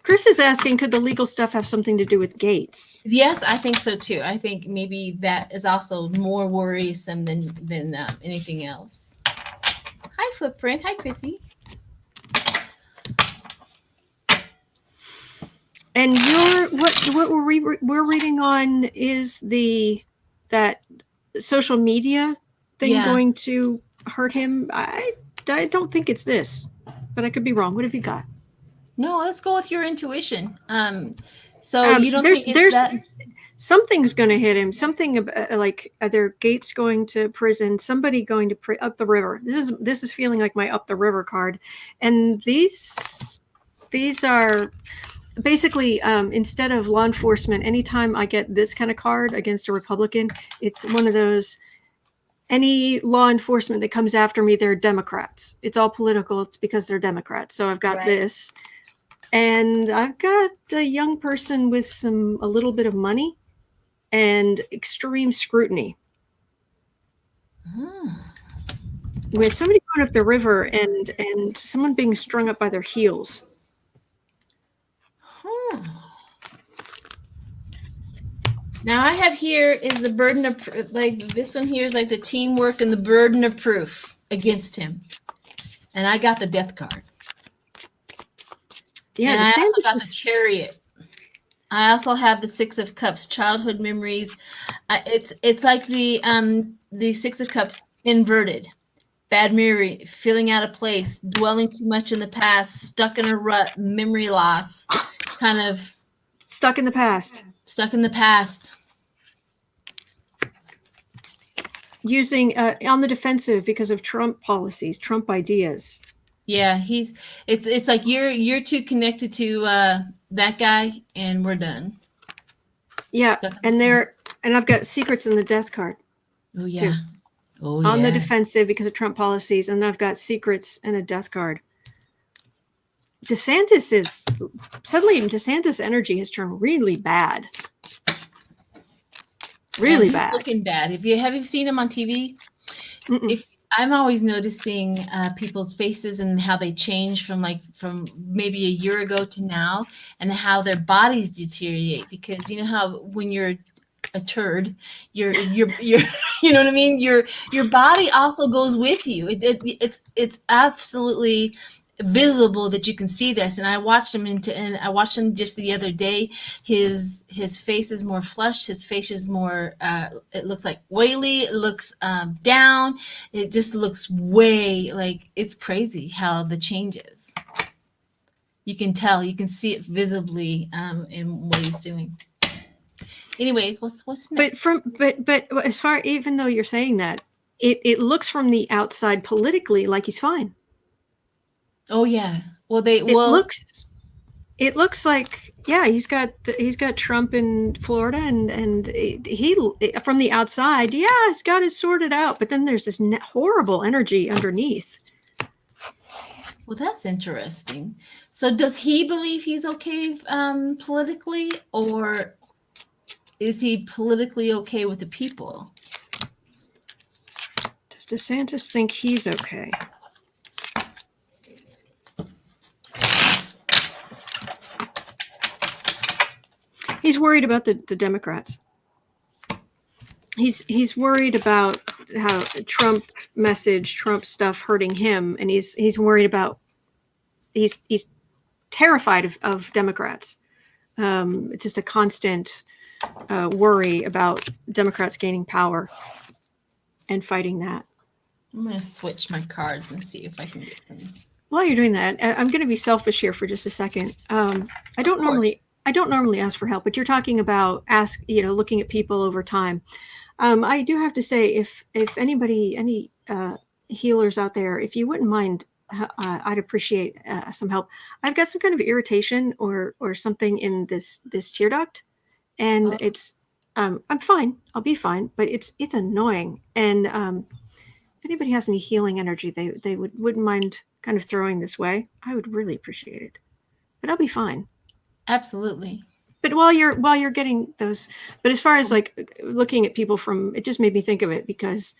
Chris is asking, could the legal stuff have something to do with Gates? Yes, I think so too. I think maybe that is also more worrisome than anything else. Hi, Footprint. Hi, Chrissy. And what we're reading on is that social media thing going to hurt him. I don't think it's this, but I could be wrong. What have you got? No, let's go with your intuition. So you don't think there's that? Something's going to hit him. Something like either Gates going to prison, somebody going to up the river. This is feeling like my up the river card, and these are. Basically, instead of law enforcement, anytime I get this kind of card against a Republican, it's one of those, any law enforcement that comes after me, they're Democrats. It's all political. It's because they're Democrats. So I've got this. And I've got a young person with a little bit of money and extreme scrutiny. With somebody going up the river and someone being strung up by their heels. Now I have here is the burden of like this one here is like the teamwork and the burden of proof against him, and I got the death card. Yeah, and I also got the Chariot. I also have the Six of Cups, childhood memories. It's like the Six of Cups inverted. Bad memory, feeling out of place, dwelling too much in the past, stuck in a rut, memory loss, kind of stuck in the past. Using on the defensive because of Trump policies, Trump ideas. Yeah, it's like you're too connected to that guy, and we're done. Yeah, and I've got secrets in the death card. Oh yeah. Too. On the defensive because of Trump policies, and I've got secrets and a death card. DeSantis energy has turned really bad. Really bad. He's looking bad. Have you seen him on TV? Mm-mm. I'm always noticing people's faces and how they change from maybe a year ago to now, and how their bodies deteriorate, because you know how when you're a turd, you're you know what I mean, your body also goes with you. It's absolutely visible that you can see this. And I watched him and I watched him just the other day. His face is more flushed. His face is more it looks like oily. It looks down. It just looks way like, it's crazy how the changes. You can tell, you can see it visibly in what he's doing. Anyways, what's next? But as far, even though you're saying that, it looks from the outside politically like he's fine. Oh yeah. Well, it looks like, yeah, he's got Trump in Florida, and he from the outside, yeah, he's got it sorted out. But then there's this horrible energy underneath. Well, that's interesting. So does he believe he's okay politically, or is he politically okay with the people? Does DeSantis think he's okay? He's worried about the Democrats. He's worried about how Trump stuff hurting him, and he's worried about, he's terrified of Democrats. It's just a constant worry about Democrats gaining power and fighting that. I'm going to switch my cards and see if I can get some. While you're doing that, I'm going to be selfish here for just a second. I don't normally ask for help, but you're talking about looking at people over time. I do have to say, if any healers out there, if you wouldn't mind, I'd appreciate some help. I've got some kind of irritation or something in this tear duct, and it's I'm fine. I'll be fine, but it's annoying. And if anybody has any healing energy, they wouldn't mind kind of throwing this way, I would really appreciate it. But I'll be fine. Absolutely. But while you're getting those, but as far as like looking at people from, it just made me think of it because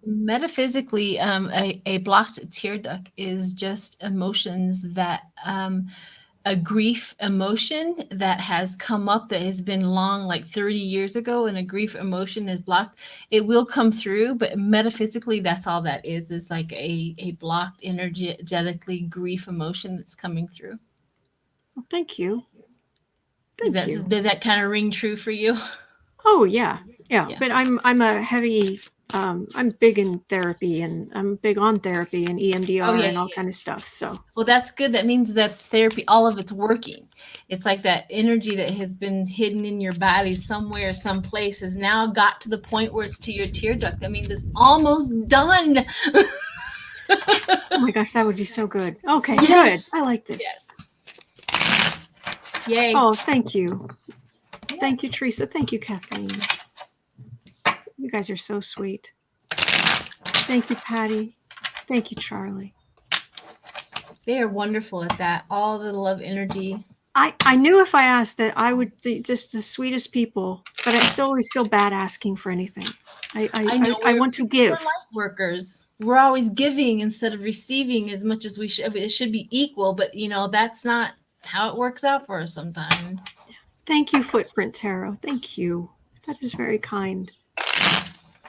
metaphysically, a blocked tear duct is just emotions that a grief emotion that has come up that has been long, like 30 years ago, and a grief emotion is blocked. It will come through, but metaphysically, that's all that is like a blocked energetically grief emotion that's coming through. Well, thank you. Does that kind of ring true for you? Oh yeah. But I'm a heavy. I'm big in therapy, and I'm big on therapy and EMDR and all kind of stuff. So well, that's good. That means that therapy, all of it's working. It's like that energy that has been hidden in your body somewhere, someplace, has now got to the point where it's to your tear duct. I mean, it's almost done. Oh my gosh, that would be so good. Okay, yes. Good. I like this. Yes. Yay. Oh, thank you. Yeah. Thank you, Teresa. Thank you, Kathleen. You guys are so sweet. Thank you, Patty. Thank you, Charlie. They are wonderful at that. All the love energy. I knew if I asked that I would just the sweetest people, but I still always feel bad asking for anything. I want to give. We're light workers. We're always giving instead of receiving as much as we should. It should be equal, but that's not how it works out for us sometimes. Thank you, Footprint Tarot. Thank you. That is very kind.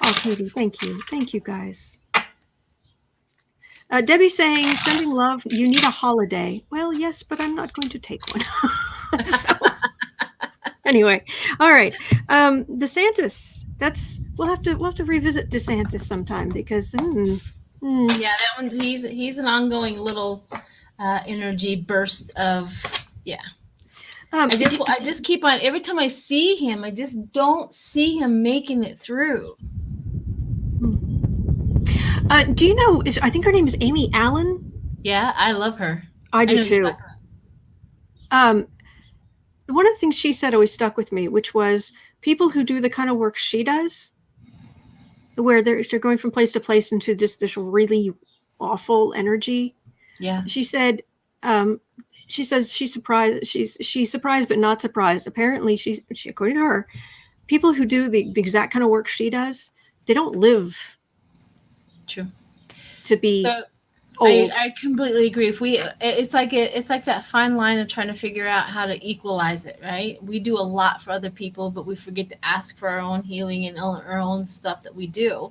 Oh, Katie, thank you. Thank you, guys. Debbie's saying, sending love, you need a holiday. Well, yes, but I'm not going to take one. So, anyway, all right. DeSantis, we'll have to revisit DeSantis sometime because yeah, that one, he's an ongoing little energy burst of I just keep on, every time I see him, I just don't see him making it through. Do you know, I think her name is Amy Allen? Yeah, I love her. I do too. One of the things she said always stuck with me, which was people who do the kind of work she does, where they're going from place to place into just this really awful energy. Yeah. She said, she's surprised. She's surprised, but not surprised. Apparently, she according to her, people who do the exact kind of work she does, they don't live. True. To be old. I completely agree. It's like that fine line of trying to figure out how to equalize it, right? We do a lot for other people, but we forget to ask for our own healing and our own stuff that we do.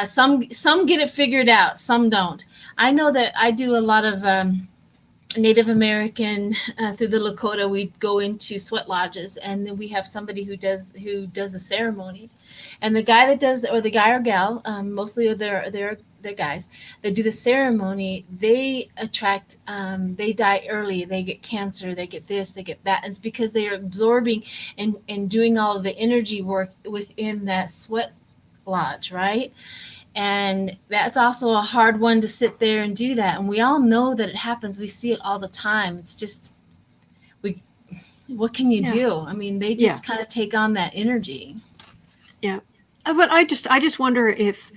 Some get it figured out, some don't. I know that I do a lot of Native American through the Lakota. We go into sweat lodges, and then we have somebody who does a ceremony, and the guy that does, or the guy or gal, mostly they're guys that do the ceremony. They attract, they die early. They get cancer. They get this. They get that. And it's because they are absorbing and doing all of the energy work within that sweat lodge, right? And that's also a hard one to sit there and do that. And we all know that it happens. We see it all the time. It's just, what can you do? I mean, they just kind of take on that energy. Yeah. But I just wonder if,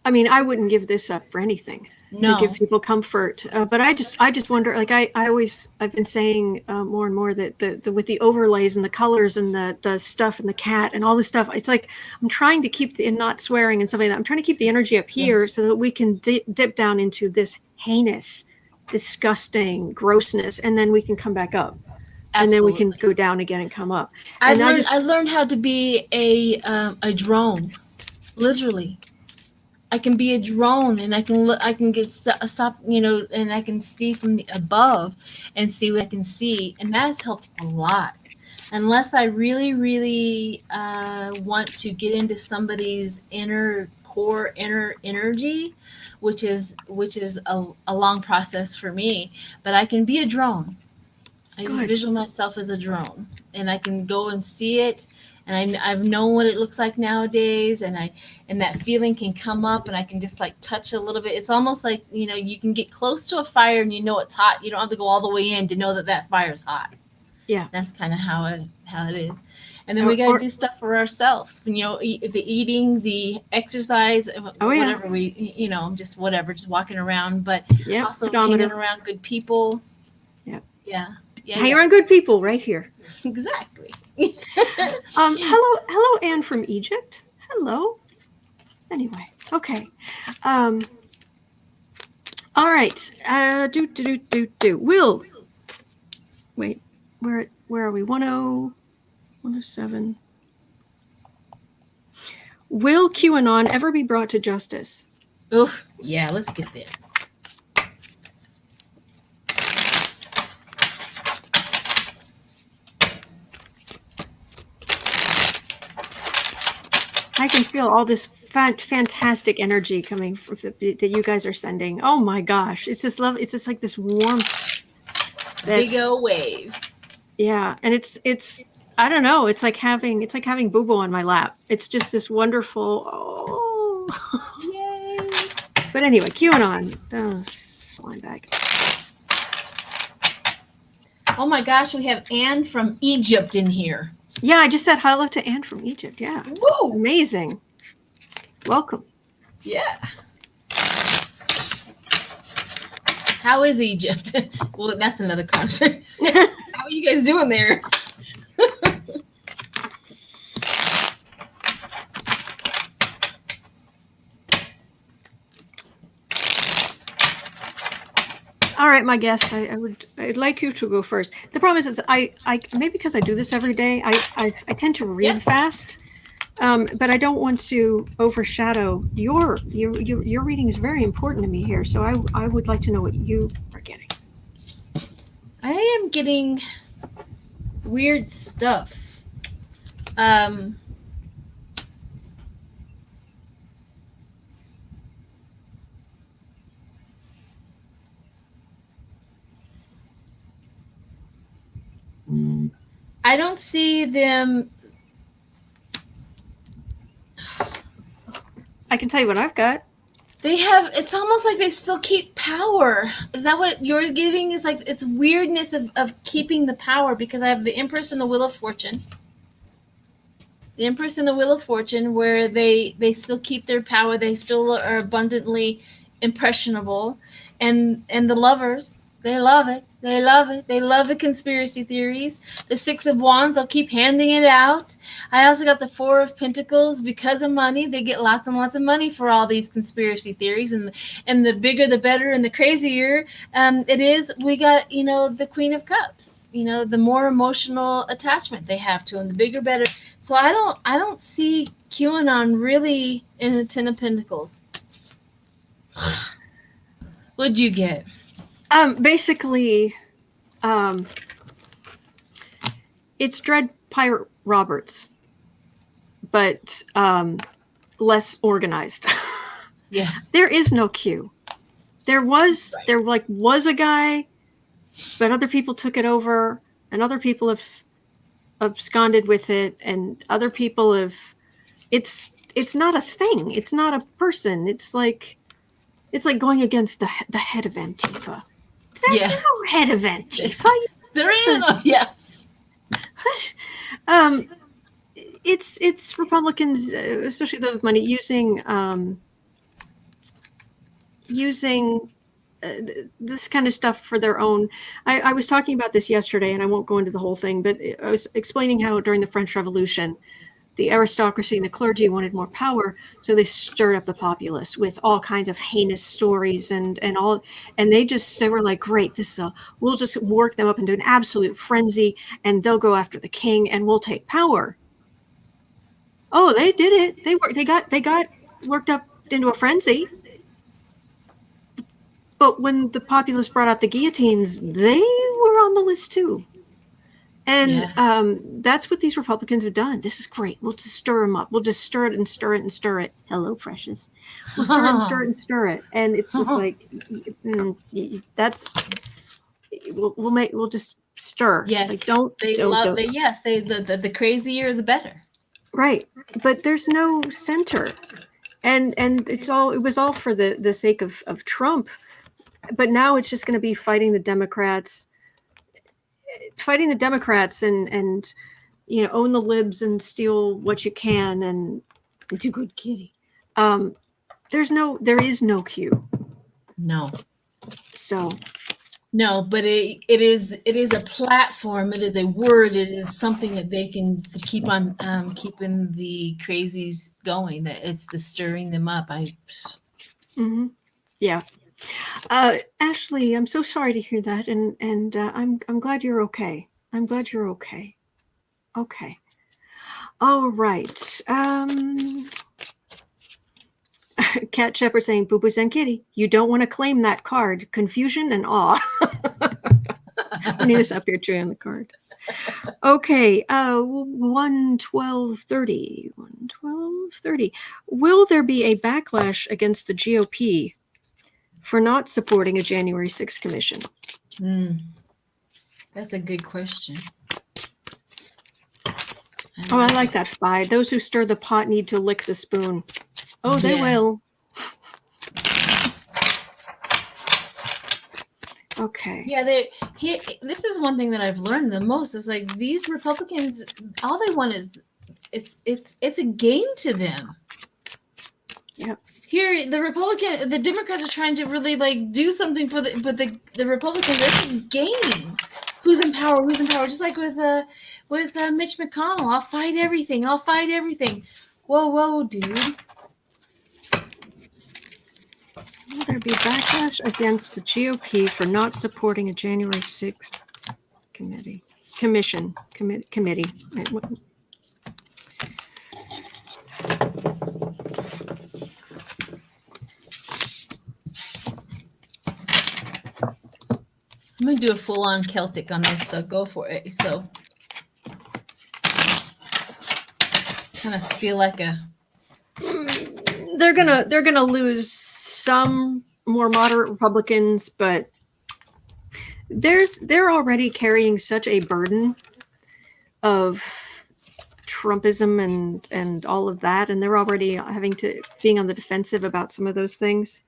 I mean, I wouldn't give this up for anything to give people comfort. But I just wonder, like I've been saying more and more that the with the overlays and the colors and the stuff and the cat and all this stuff, it's like I'm trying to keep and not swearing and stuff like that. I'm trying to keep the energy up here so that we can dip down into this heinous, disgusting grossness, and then we can come back up. Absolutely. And then we can go down again and come up. I learned how to be a drone, literally. I can be a drone, and I can look. I can get stop, and I can see from the above and see what I can see, and that has helped a lot. Unless I really, really want to get into somebody's inner energy, which is a long process for me. But I can be a drone. I just visualize myself as a drone, and I can go and see it. And I've known what it looks like nowadays, and that feeling can come up, and I can just like touch a little bit. It's almost like, you can get close to a fire and it's hot. You don't have to go all the way in to know that fire's hot. Yeah, that's kind of how it is. And then we got to do stuff for ourselves. The eating, the exercise, whatever we, just whatever, just walking around, but also hanging around good people. Yeah. Hang around good people right here. Exactly. Hello, Anne from Egypt. Hello. Anyway, okay. All right. Will. Wait, where are we? 107. Will QAnon ever be brought to justice? Oof. Yeah, let's get there. I can feel all this fantastic energy coming from that you guys are sending. Oh my gosh, it's just love. It's just like this warmth. Big old wave. Yeah, and it's I don't know. It's like having Boo Boo on my lap. It's just this wonderful. Oh. Yay! But anyway, QAnon. Slime bag. Oh my gosh, we have Anne from Egypt in here. Yeah, I just said hello to Anne from Egypt. Yeah. Whoa. Amazing. Welcome. Yeah. How is Egypt? Well, that's another question. How are you guys doing there? All right, my guest, I'd like you to go first. The problem is I maybe because I do this every day, I tend to read fast, but I don't want to overshadow your reading is very important to me here. So I would like to know what you are getting. I am getting weird stuff. I don't see them. I can tell you what I've got. They have, it's almost like they still keep power. Is that what you're getting? Is like, it's weirdness of keeping the power, because I have the Empress and the Wheel of Fortune. The Empress and the Wheel of Fortune, where they still keep their power. They still are abundantly impressionable. And the Lovers, they love it. They love it. They love the conspiracy theories. The Six of Wands, they'll keep handing it out. I also got the Four of Pentacles. Because of money, they get lots and lots of money for all these conspiracy theories. And the bigger, the better, and the crazier it is. We got, the Queen of Cups. The more emotional attachment they have to them, the bigger, better. So I don't see QAnon really in the Ten of Pentacles. What'd you get? Basically, it's Dread Pirate Roberts, but less organized. Yeah. There is no Q. There was a guy, but other people took it over, and other people have absconded with it, and other people have. It's not a thing. It's not a person. It's like going against the head of Antifa. There's no head of Antifa. There is no, yes. It's Republicans, especially those with money, using this kind of stuff for their own. I was talking about this yesterday, and I won't go into the whole thing, but I was explaining how during the French Revolution, the aristocracy and the clergy wanted more power, so they stirred up the populace with all kinds of heinous stories and they were like, great, we'll just work them up into an absolute frenzy, and they'll go after the king, and we'll take power. Oh, they did it. They got worked up into a frenzy. But when the populace brought out the guillotines, they were on the list too. And that's what these Republicans have done. This is great. We'll just stir them up. We'll just stir it and stir it and stir it. Hello, precious. We'll stir it and stir it and stir it. And it's just like, we'll just stir. Yes. Like, the crazier the better. Right. But there's no center. And it was all for the sake of Trump. But now it's just going to be fighting the Democrats and own the libs and steal what you can and do good kitty. There is no Q. No. So. No, but it is a platform. It is a word. It is something that they can keep on keeping the crazies going. That it's the stirring them up. Mm-hmm. Yeah. Ashley, I'm so sorry to hear that, and I'm glad you're okay. I'm glad you're okay. Okay. All right. Cat Shepherd saying, "Boo Boo's and Kitty, you don't want to claim that card. Confusion and awe." I need us up here chewing the card. Okay. 112:30. 112:30. Will there be a backlash against the GOP for not supporting a January 6th commission? That's a good question. I like that, Fi. Those who stir the pot need to lick the spoon. Oh, they will. Okay. Yeah, this is one thing that I've learned the most is like these Republicans, all they want is it's a game to them. Yep. Here, the Democrats are trying to really like do something but the Republicans, it's a game. Who's in power? Just like with Mitch McConnell, I'll fight everything. Whoa, dude. Will there be backlash against the GOP for not supporting a January 6th committee? I'm going to do a full-on Celtic on this, so go for it. So, kind of feel like they're gonna lose some more moderate Republicans, but they're already carrying such a burden of Trumpism and all of that, and they're already being on the defensive about some of those things.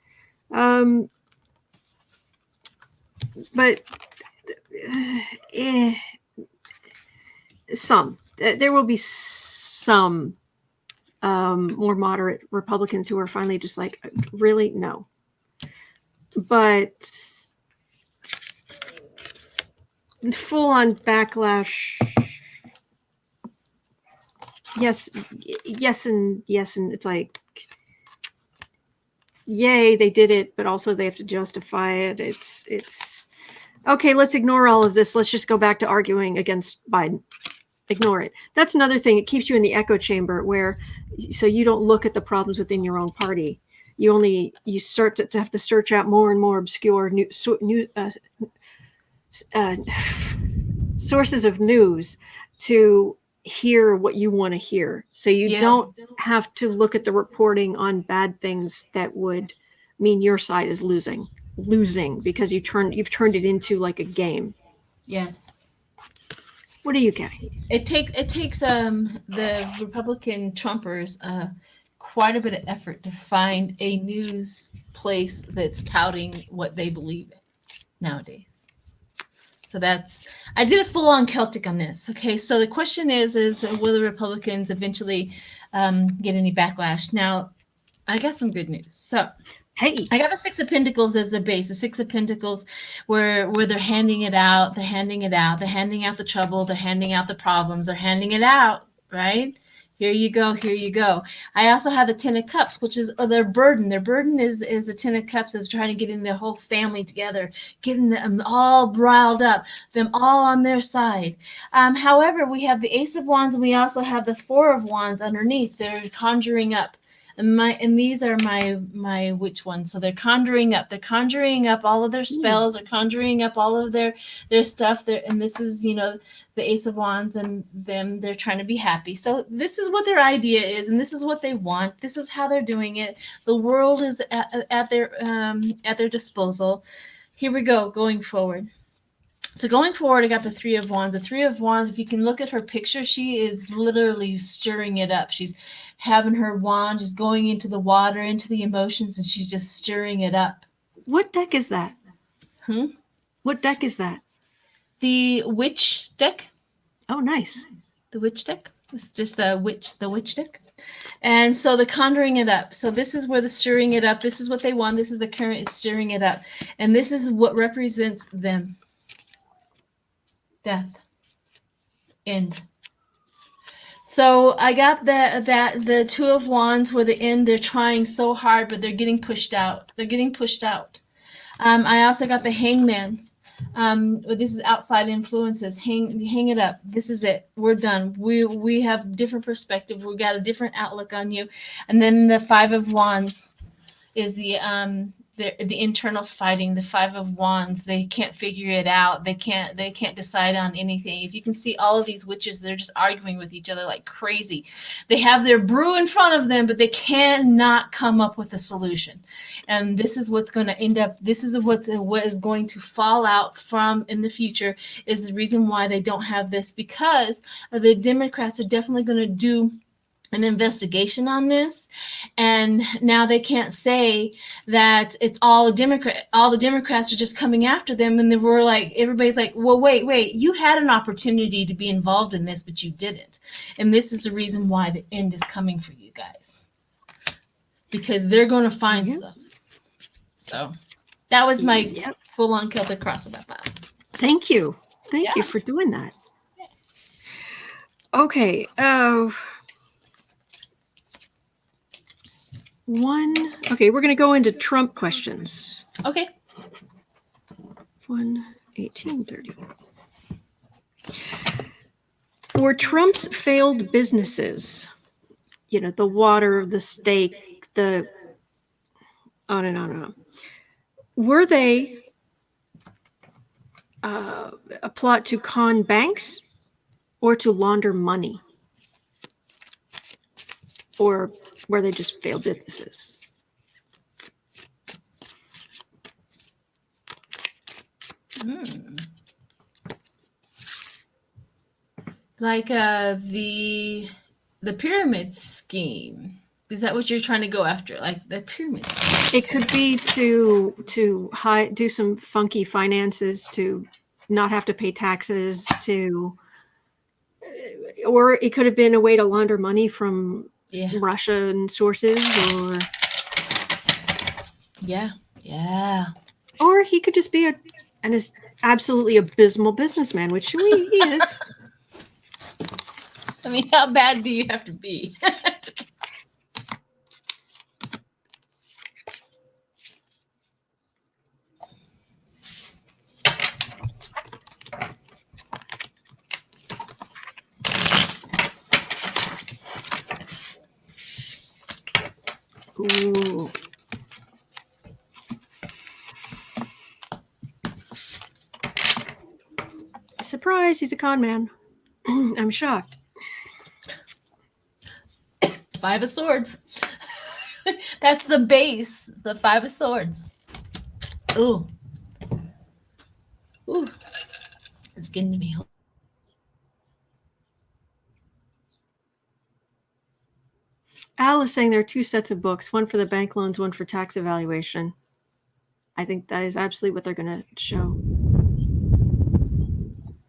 But there will be some more moderate Republicans who are finally just like, really? No. But full on backlash. Yes. And it's like, yay, they did it, but also they have to justify it. It's okay. Let's ignore all of this. Let's just go back to arguing against Biden. Ignore it. That's another thing. It keeps you in the echo chamber so you don't look at the problems within your own party. you start to have to search out more and more obscure sources of news to hear what you want to hear. So you don't have to look at the reporting on bad things that would mean your side is losing because you've turned it into like a game. Yes. What are you getting? It takes the Republican Trumpers quite a bit of effort to find a news place that's touting what they believe in nowadays. So I did a full-on Celtic on this. Okay, so the question is will the Republicans eventually get any backlash? Now, I got some good news. So, hey, I got the Six of Pentacles as the base. The Six of Pentacles, where they're handing it out, they're handing out the trouble, they're handing out the problems, they're handing it out, right? Here you go, here you go. I also have the Ten of Cups, which is their burden. Their burden is the Ten of Cups of trying to get in their whole family together, getting them all riled up, them all on their side. However, we have the Ace of Wands, and we also have the Four of Wands underneath. They're conjuring up. And these are my witch ones. So they're conjuring up. They're conjuring up all of their spells. They're conjuring up all of their stuff. And this is, the Ace of Wands, and them. They're trying to be happy. So this is what their idea is, and this is what they want. This is how they're doing it. The world is at their disposal. Here we go. Going forward. So going forward, I got the Three of Wands. The Three of Wands, if you can look at her picture, she is literally stirring it up. She's having her wand, just going into the water, into the emotions, and she's just stirring it up. What deck is that? What deck is that? The Witch deck. Oh, nice. The Witch deck. It's just the witch deck. And so they're conjuring it up. So this is where the stirring it up. This is what they want. This is the current. It's stirring it up. And this is what represents them. Death. End. So I got the Two of Wands where the end, they're trying so hard, but they're getting pushed out. They're getting pushed out. I also got the Hangman. This is outside influences. Hang it up. This is it. We're done. We have different perspective. We got a different outlook on you. And then the Five of Wands is the internal fighting. The Five of Wands, they can't figure it out. They can't decide on anything. If you can see all of these witches, they're just arguing with each other like crazy. They have their brew in front of them, but they cannot come up with a solution. And this is what's going to end up. This is what is going to fall out from in the future, is the reason why they don't have this, because the Democrats are definitely going to do an investigation on this, and now they can't say that it's all the Democrats are just coming after them, and they were like, everybody's like, well, wait, you had an opportunity to be involved in this, but you didn't. And this is the reason why the end is coming for you guys, because they're going to find stuff. So that was my full-on Celtic cross about that. Thank you for doing that. Okay. Okay, we're going to go into Trump questions. Okay. 1/18/30. For Trump's failed businesses, the water, the steak, the on and on and on, were they a plot to con banks or to launder money? Or were they just failed businesses? Like the pyramid scheme. Is that what you're trying to go after? Like the pyramid scheme? It could be to do some funky finances, to not have to pay taxes, or it could have been a way to launder money from Russian sources, or or he could just be an absolutely abysmal businessman, which he is. I mean, how bad do you have to be? Ooh. surprise, he's a con man. I'm shocked. 5 of Swords. That's the base. The 5 of Swords. Ooh. Ooh. It's getting to me. Al is saying there are 2 sets of books, one for the bank loans, one for tax evaluation. I think that is absolutely what they're going to show.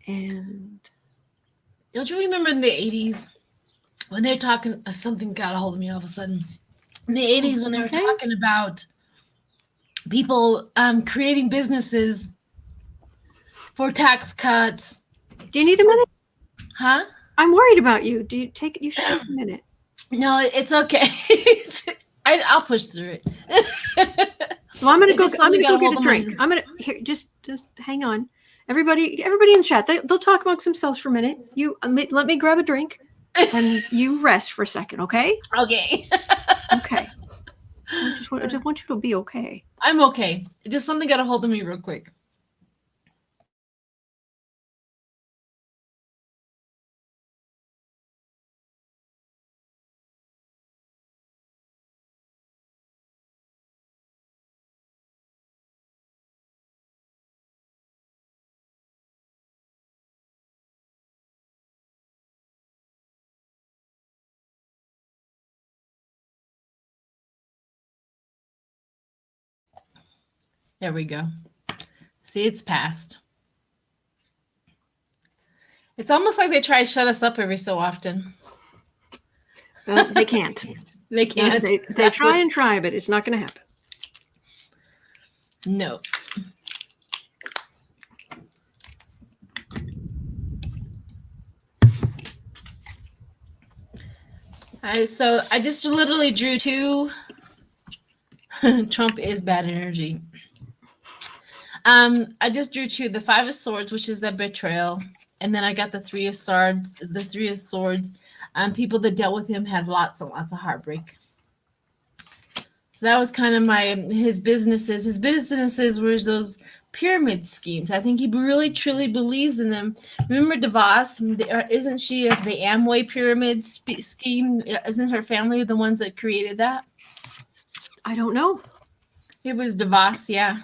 And don't you remember in the 80s when they're talking, something got a hold of me all of a sudden. In the 80s when they were talking about people creating businesses for tax cuts. Do you need a minute? Huh? I'm worried about you. You should take a minute. No, it's okay. I'll push through it. Well, I'm gonna go get a drink. I'm gonna here. Just hang on. Everybody in the chat, they'll talk amongst themselves for a minute. You let me grab a drink, and you rest for a second, okay? Okay. Okay. I just want you to be okay. I'm okay. Just something got a hold of me real quick. There we go. See, it's passed. It's almost like they try to shut us up every so often. Well, they can't. They can't. They try and try, but it's not going to happen. No. So I just literally drew 2. Trump is bad energy. I just drew 2. The 5 of Swords, which is the betrayal, and then I got the 3 of Swords. The 3 of Swords. People that dealt with him had lots and lots of heartbreak. So that was kind of his businesses. His businesses were those pyramid schemes. I think he really truly believes in them. Remember DeVos? Isn't she of the Amway pyramid scheme? Isn't her family the ones that created that? I don't know. It was DeVos, yeah.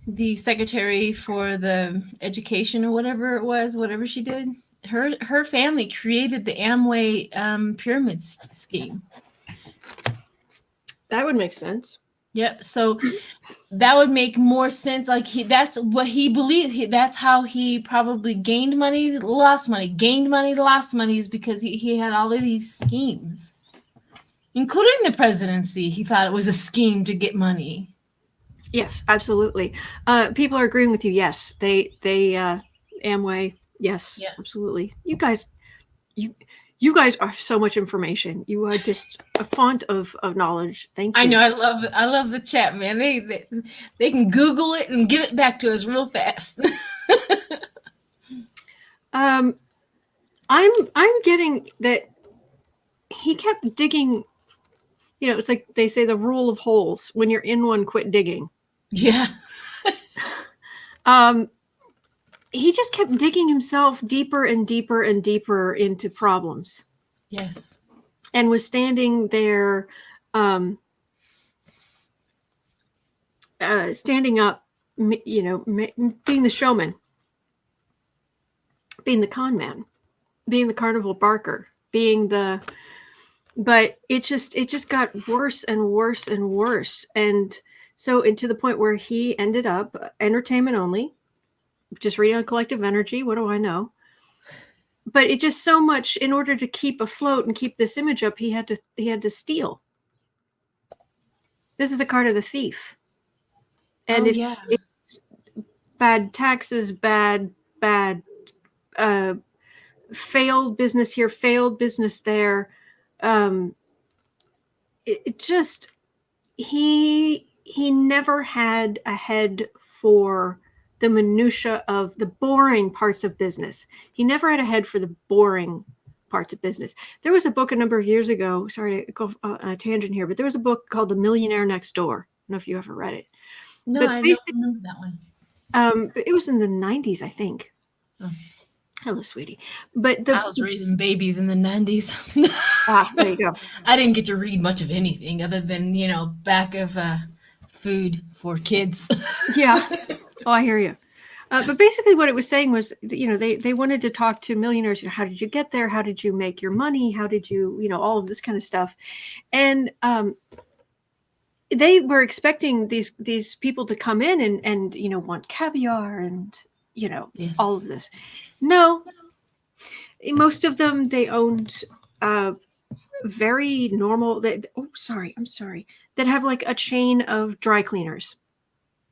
The secretary for the education or whatever it was, whatever she did. Her family created the Amway pyramid scheme. That would make sense. Yep. So that would make more sense. Like that's what he believes. That's how he probably gained money, lost money, gained money, lost money, is because he had all of these schemes, including the presidency. He thought it was a scheme to get money. Yes, absolutely. People are agreeing with you. Yes, they Amway. Yes, yeah. Absolutely. You guys are so much information. You are just a font of knowledge. Thank you. I know. I love the chat, man. They can Google it and give it back to us real fast. I'm getting that he kept digging. You know, it's like they say the rule of holes. When you're in one, quit digging. Yeah. He just kept digging himself deeper and deeper and deeper into problems. Yes. And was standing there, standing up, you know, being the showman, being the con man, being the carnival barker, but it just got worse and worse and worse. And so, to the point where he ended up entertainment only. Just reading on collective energy. What do I know? But it just so much, in order to keep afloat and keep this image up, he had to steal. This is a card of the thief. And it's bad taxes, bad failed business here, failed business there. It just, he never had a head for the minutia of the boring parts of business. He never had a head for the boring parts of business. There was a book a number of years ago, sorry to go on a tangent here, but there was a book called The Millionaire Next Door. I don't know if you ever read it. No, but I don't remember that one. It was in the 90s, I think. Oh. Hello, sweetie. But I was raising babies in the 90s. there you go. I didn't get to read much of anything other than, back of food for kids. Yeah. Oh, I hear you. But basically what it was saying was, they wanted to talk to millionaires. How did you get there? How did you make your money? How did you, all of this kind of stuff. And they were expecting these people to come in and want caviar and, Yes. all of this. No, most of them, they owned very normal, I'm sorry, that have like a chain of dry cleaners.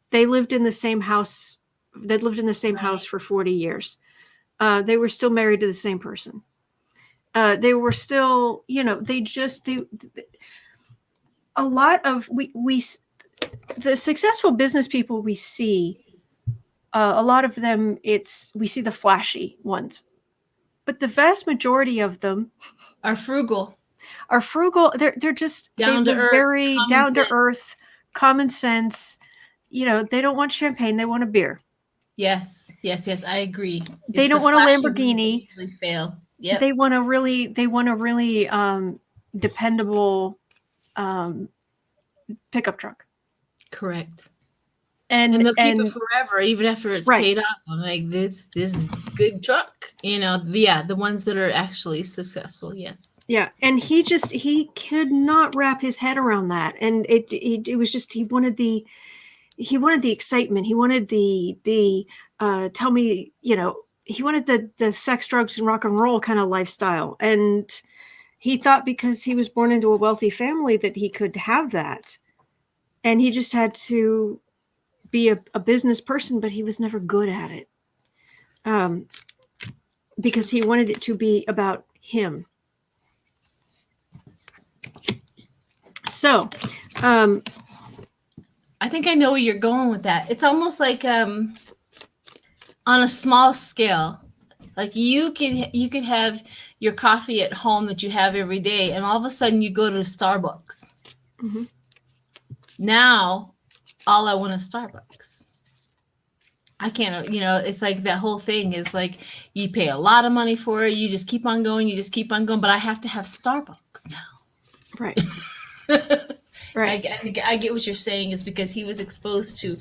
They lived in the same house. They'd lived in the same house for 40 years. They were still married to the same person. They were still, a lot of, the successful business people we see, a lot of them, we see the flashy ones, but the vast majority of them are frugal. They're just very down to earth, common sense. They don't want champagne. They want a beer. Yes. I agree. They don't want a Lamborghini. Usually fail. Yep. They want a really dependable pickup truck. Correct. And they'll keep it forever, even after it's paid off. I'm like, this is good truck. The ones that are actually successful. Yes. Yeah. And he could not wrap his head around that. And it was just, he wanted the excitement. He wanted the tell me, he wanted the sex, drugs, and rock and roll kind of lifestyle. And he thought because he was born into a wealthy family that he could have that. And he just had to be a business person, but he was never good at it. Because he wanted it to be about him. So, I think I know where you're going with that. It's almost like on a small scale, like you could have your coffee at home that you have every day, and all of a sudden you go to Starbucks. Mm-hmm. Now, all I want is Starbucks. I can't, it's like that whole thing is like you pay a lot of money for it. You just keep on going. But I have to have Starbucks now. Right. Right. I get what you're saying is because he was exposed to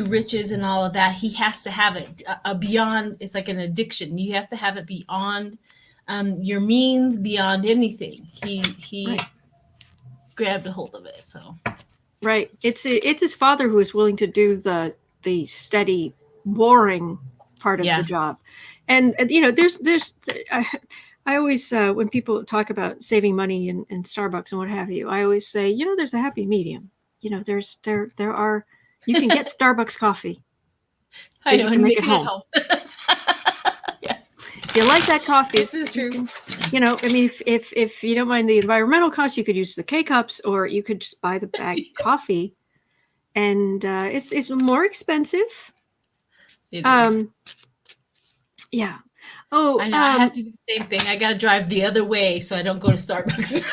riches and all of that. He has to have it beyond. It's like an addiction. You have to have it beyond your means, beyond anything. He grabbed a hold of it. So. Right. It's his father who is willing to do the steady, boring part of the job. And there's I always when people talk about saving money in Starbucks and what have you, I always say, there's a happy medium. There are, you can get Starbucks coffee. I know, and make it at home. Yeah. If you like that coffee, this is true. If you don't mind the environmental cost, you could use the K-cups, or you could just buy the bag coffee, and it's more expensive. It is. Yeah. Oh, I know. I have to do the same thing. I got to drive the other way so I don't go to Starbucks.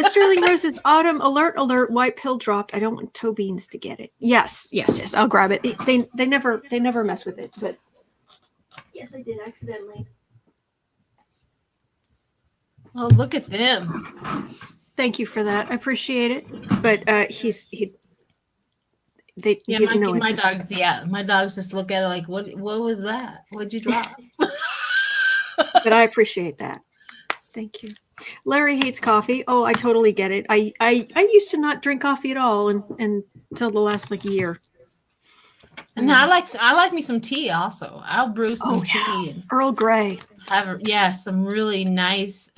Sterling Rose says, Autumn, alert, white pill dropped. I don't want toe beans to get it. Yes. I'll grab it. They never mess with it, but yes, I did accidentally. Oh, look at them. Thank you for that. I appreciate it. But my dogs just look at it like, what was that? What'd you drop? But I appreciate that. Thank you. Larry hates coffee. Oh, I totally get it. I used to not drink coffee at all until the last year. And I like me some tea also. I'll brew some tea. And Earl Grey. Have some really nice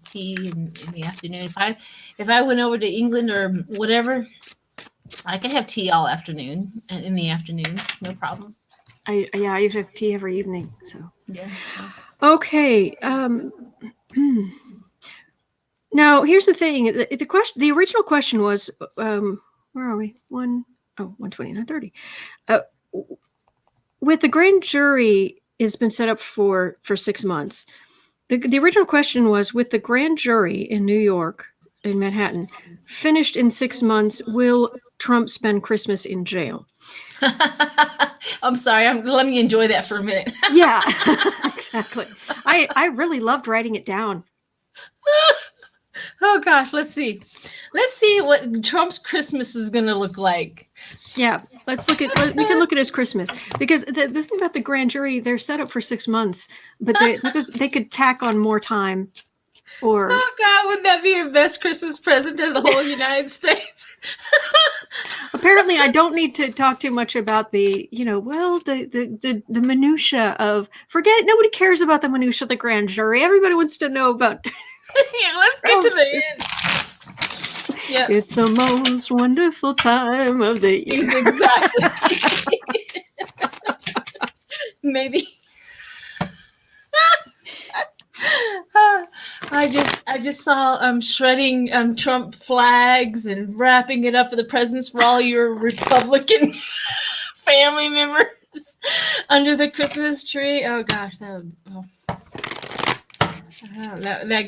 tea in the afternoon. If I went over to England or whatever, I could have tea all afternoon and in the afternoons, no problem. I used to have tea every evening. So yeah. Okay. Now here's the thing. The question. The original question was, where are we? 129:30. With the grand jury has been set up for 6 months. The original question was, with the grand jury in New York, in Manhattan, finished in 6 months, will Trump spend Christmas in jail? I'm sorry. Let me enjoy that for a minute. Yeah, exactly. I really loved writing it down. Oh gosh, let's see. Let's see what Trump's Christmas is going to look like. Yeah, we can look at his Christmas, because the thing about the grand jury, they're set up for 6 months, but they could tack on more time. Or oh God, wouldn't that be your best Christmas present to the whole United States? apparently, I don't need to talk too much about the minutia of, forget it. Nobody cares about the minutia of the grand jury. Everybody wants to know about. Yeah, let's get to the end. Yeah, it's the most wonderful time of the year. Exactly. Maybe. I just saw shredding Trump flags and wrapping it up for the presents for all your Republican family members under the Christmas tree. Oh gosh, that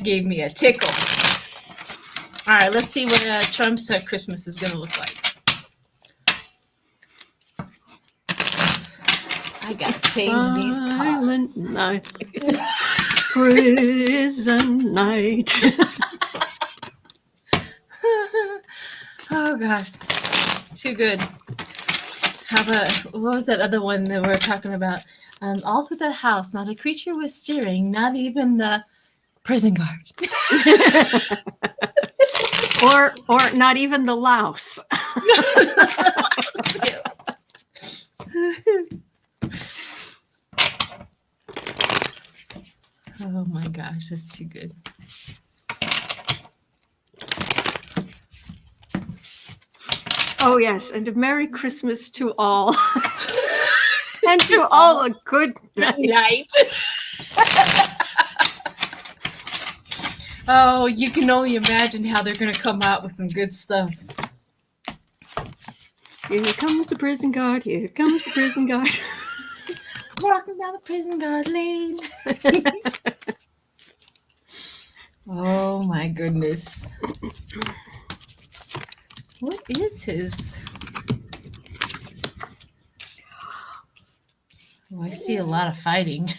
gave me a tickle. All right, let's see what Trump's Christmas is going to look like. I got to change these cards. Night. Prison night. Oh gosh, too good. How about, what was that other one that we were talking about? All through the house, not a creature was stirring, not even the prison guard. or not even the louse. Oh my gosh, that's too good. Oh yes, and a Merry Christmas to all. And to all a good night. Oh, you can only imagine how they're going to come out with some good stuff. Here comes the prison guard. Here comes the prison guard. Walking down the prison guard lane. Oh my goodness. What is his? Oh, I see a lot of fighting.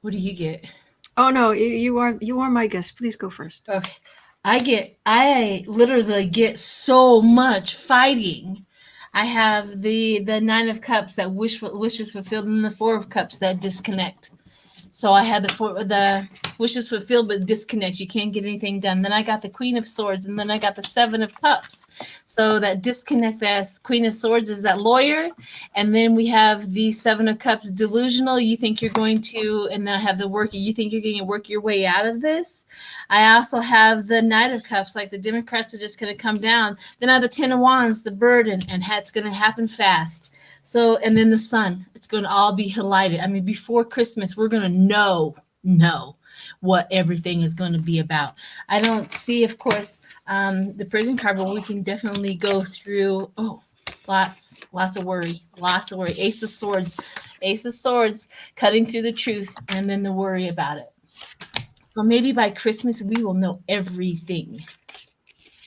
What do you get? Oh no, you are my guest. Please go first. Okay. I literally get so much fighting. I have the Nine of Cups that wishes fulfilled, and the Four of Cups that disconnect. So I had the wishes fulfilled but disconnect. You can't get anything done. Then I got the Queen of Swords, and then I got the Seven of Cups. So that disconnect, that Queen of Swords is that lawyer. And then we have the Seven of Cups, delusional. You think you're going to, and then I have the work. You think you're going to work your way out of this. I also have the Knight of Cups, like the Democrats are just going to come down. Then I have the Ten of Wands, the burden, and it's going to happen fast. So, and then the sun, it's going to all be highlighted. I mean, before Christmas, we're going to know what everything is going to be about. I don't see, of course, the prison card, but we can definitely go through, lots of worry. Ace of Swords, cutting through the truth, and then the worry about it. So maybe by Christmas, we will know everything.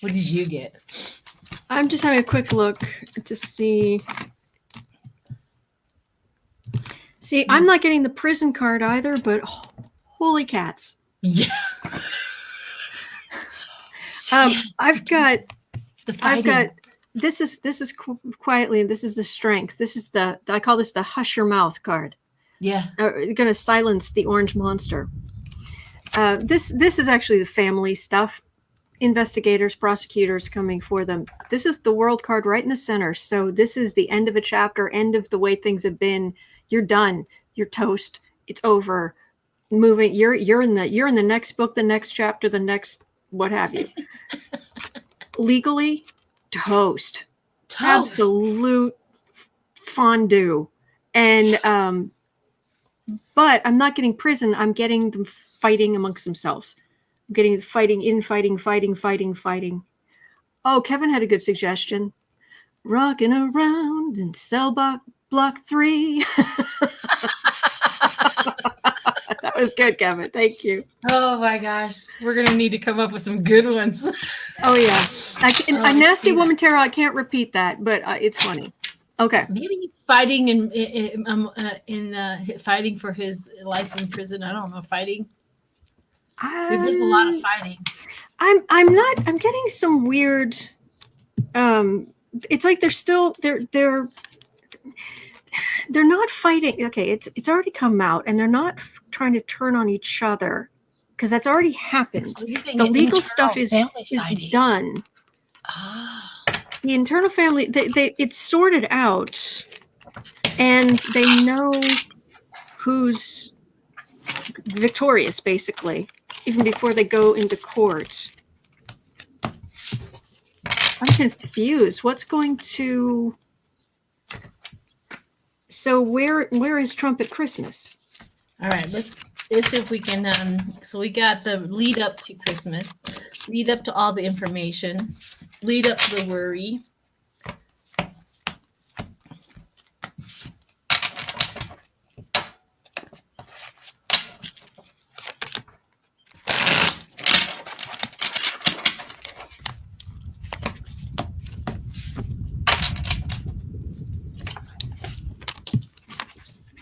What did you get? I'm just having a quick look to see. See, I'm not getting the prison card either, but holy cats. Yeah. I've got this is quietly, this is the strength. This is I call this the hush your mouth card. Yeah. You're going to silence the orange monster. This is actually the family stuff. Investigators, prosecutors coming for them. This is the world card right in the center. So this is the end of a chapter, end of the way things have been. You're done. You're toast. It's over. Moving. You're in the next book, the next chapter, the next what have you. Legally, toast. Absolute fondue. And but I'm not getting prison. I'm getting them fighting amongst themselves. I'm getting fighting. Oh, Kevin had a good suggestion. Rocking around in cell block 3. was good, Kevin. Thank you. Oh my gosh, we're gonna need to come up with some good ones. Oh yeah, a nasty Sheila. woman tarot. I can't repeat that, but it's funny. Okay. Maybe fighting in fighting for his life in prison. I don't know, fighting. There's a lot of fighting. I'm getting some weird. It's like they're not fighting. Okay, it's already come out, and they're not trying to turn on each other because that's already happened. The legal stuff is done. The internal family, it's sorted out, and they know who's victorious, basically, even before they go into court. I'm confused. What's going to... So where is Trump at Christmas? All right, let's see if we can. So we got the lead up to Christmas, lead up to all the information, lead up to the worry.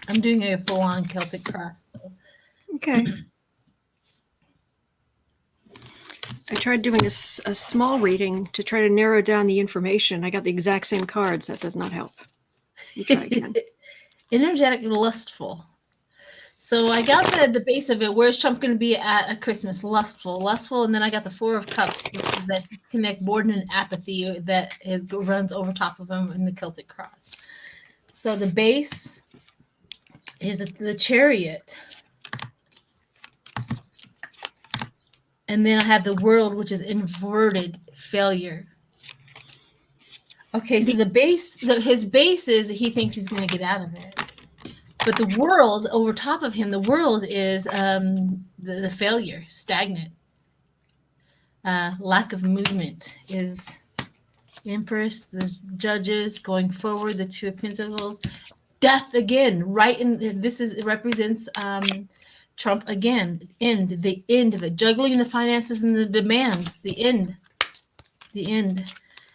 I'm doing a full-on Celtic cross. So. Okay. I tried doing a small reading to try to narrow down the information. I got the exact same cards. That does not help. Let me try again. Energetic, lustful. So I got the base of it. Where's Trump going to be at Christmas? Lustful, and then I got the Four of Cups, which is that disconnect, boredom, and apathy that runs over top of him in the Celtic cross. So the base is the Chariot. And then I have the World, which is inverted failure. Okay, so the base, his base is he thinks he's going to get out of it. But the World, over top of him, the World is the failure, stagnant. Lack of movement is Empress, the Judges, going forward, the Two of Pentacles. Death again, right in it represents Trump again. The end of it, juggling the finances and the demands. The end.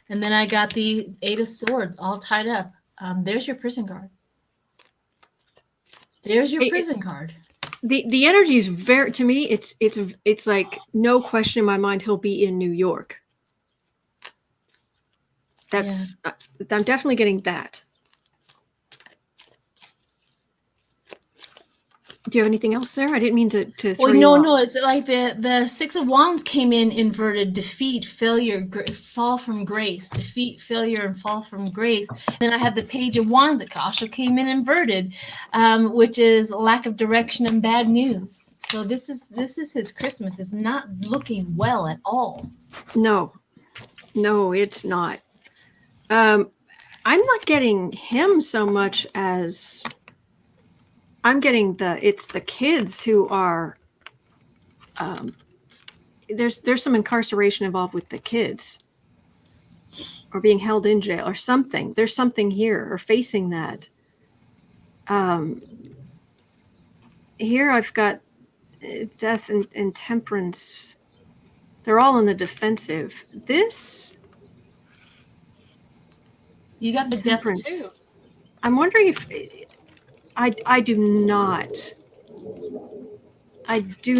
And then I got the Eight of Swords all tied up. There's your prison card. There's your prison card. The energy is very, to me, it's like no question in my mind he'll be in New York. That's I'm definitely getting that. Do you have anything else there? I didn't mean to throw you off. No. It's like the Six of Wands came in inverted. Defeat, failure, fall from grace. Defeat, failure, and fall from grace. Then I had the Page of Wands that also came in inverted, which is lack of direction and bad news. So this is his Christmas. It's not looking well at all. No, it's not. I'm not getting him so much as I'm getting it's the kids who are there's some incarceration involved with the kids or being held in jail or something. There's something here or facing that. Here I've got death and temperance. They're all in the defensive. This you got the temperance. Death too. I'm wondering if I do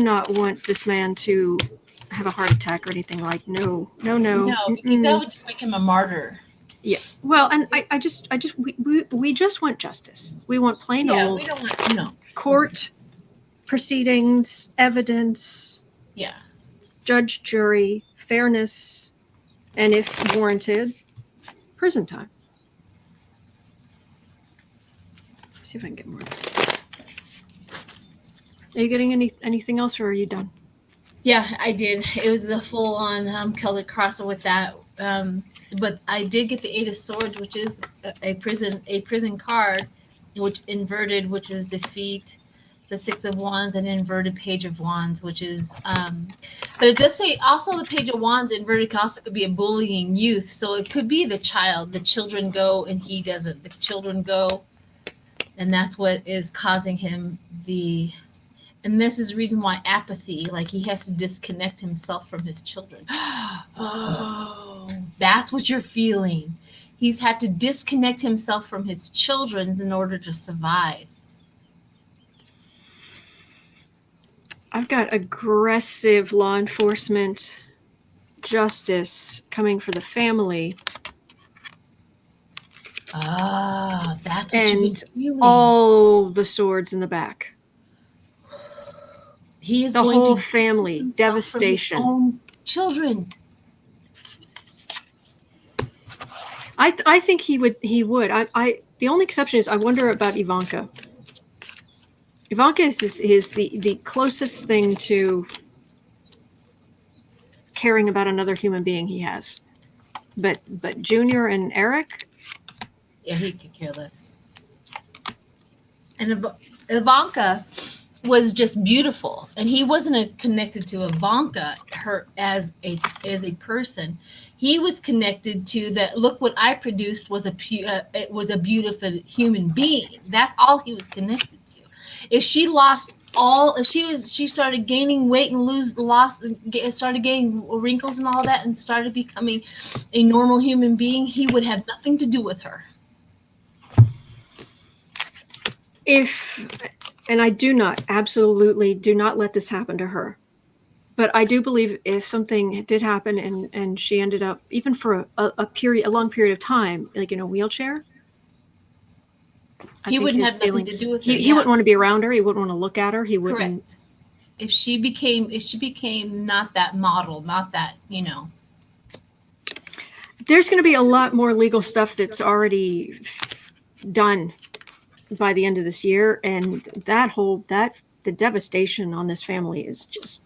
not want this man to have a heart attack or anything like no because that would just make him a martyr. Yeah, well, and we just want justice. We want plain old we don't want court proceedings, evidence, judge, jury, fairness, and if warranted, prison time. See if I can get more. Are you getting anything else, or are you done? Yeah, I did. It was the full on Celtic cross with that. But I did get the Eight of Swords, which is a prison card, which inverted, which is defeat. The Six of Wands and inverted Page of Wands, which is but it does say also the Page of Wands inverted could be a bullying youth. So it could be the child. The children go and he doesn't. The children go. And that's what is causing him And this is the reason why apathy, like he has to disconnect himself from his children. Oh, that's what you're feeling. He's had to disconnect himself from his children in order to survive. I've got aggressive law enforcement justice coming for the family. Ah, that's what you've been feeling. All the swords in the back. He is the going whole to family devastation. From his own children. I think he would. The only exception is I wonder about Ivanka. Ivanka is the closest thing to caring about another human being he has. But Junior and Eric, yeah, he could care less. And Ivanka was just beautiful, and he wasn't connected to Ivanka her as a person. He was connected to that. Look, what I produced was it was a beautiful human being. That's all he was connected to. If she lost all, if she started gaining weight and started getting wrinkles and all that, and started becoming a normal human being, he would have nothing to do with her. And I absolutely do not let this happen to her. But I do believe if something did happen and she ended up, even for a long period of time, like in a wheelchair, he wouldn't have nothing to do with her. He wouldn't want to be around her. He wouldn't want to look at her. He wouldn't. Correct. If she became not that model, not that, There's going to be a lot more legal stuff that's already done by the end of this year, and the devastation on this family is just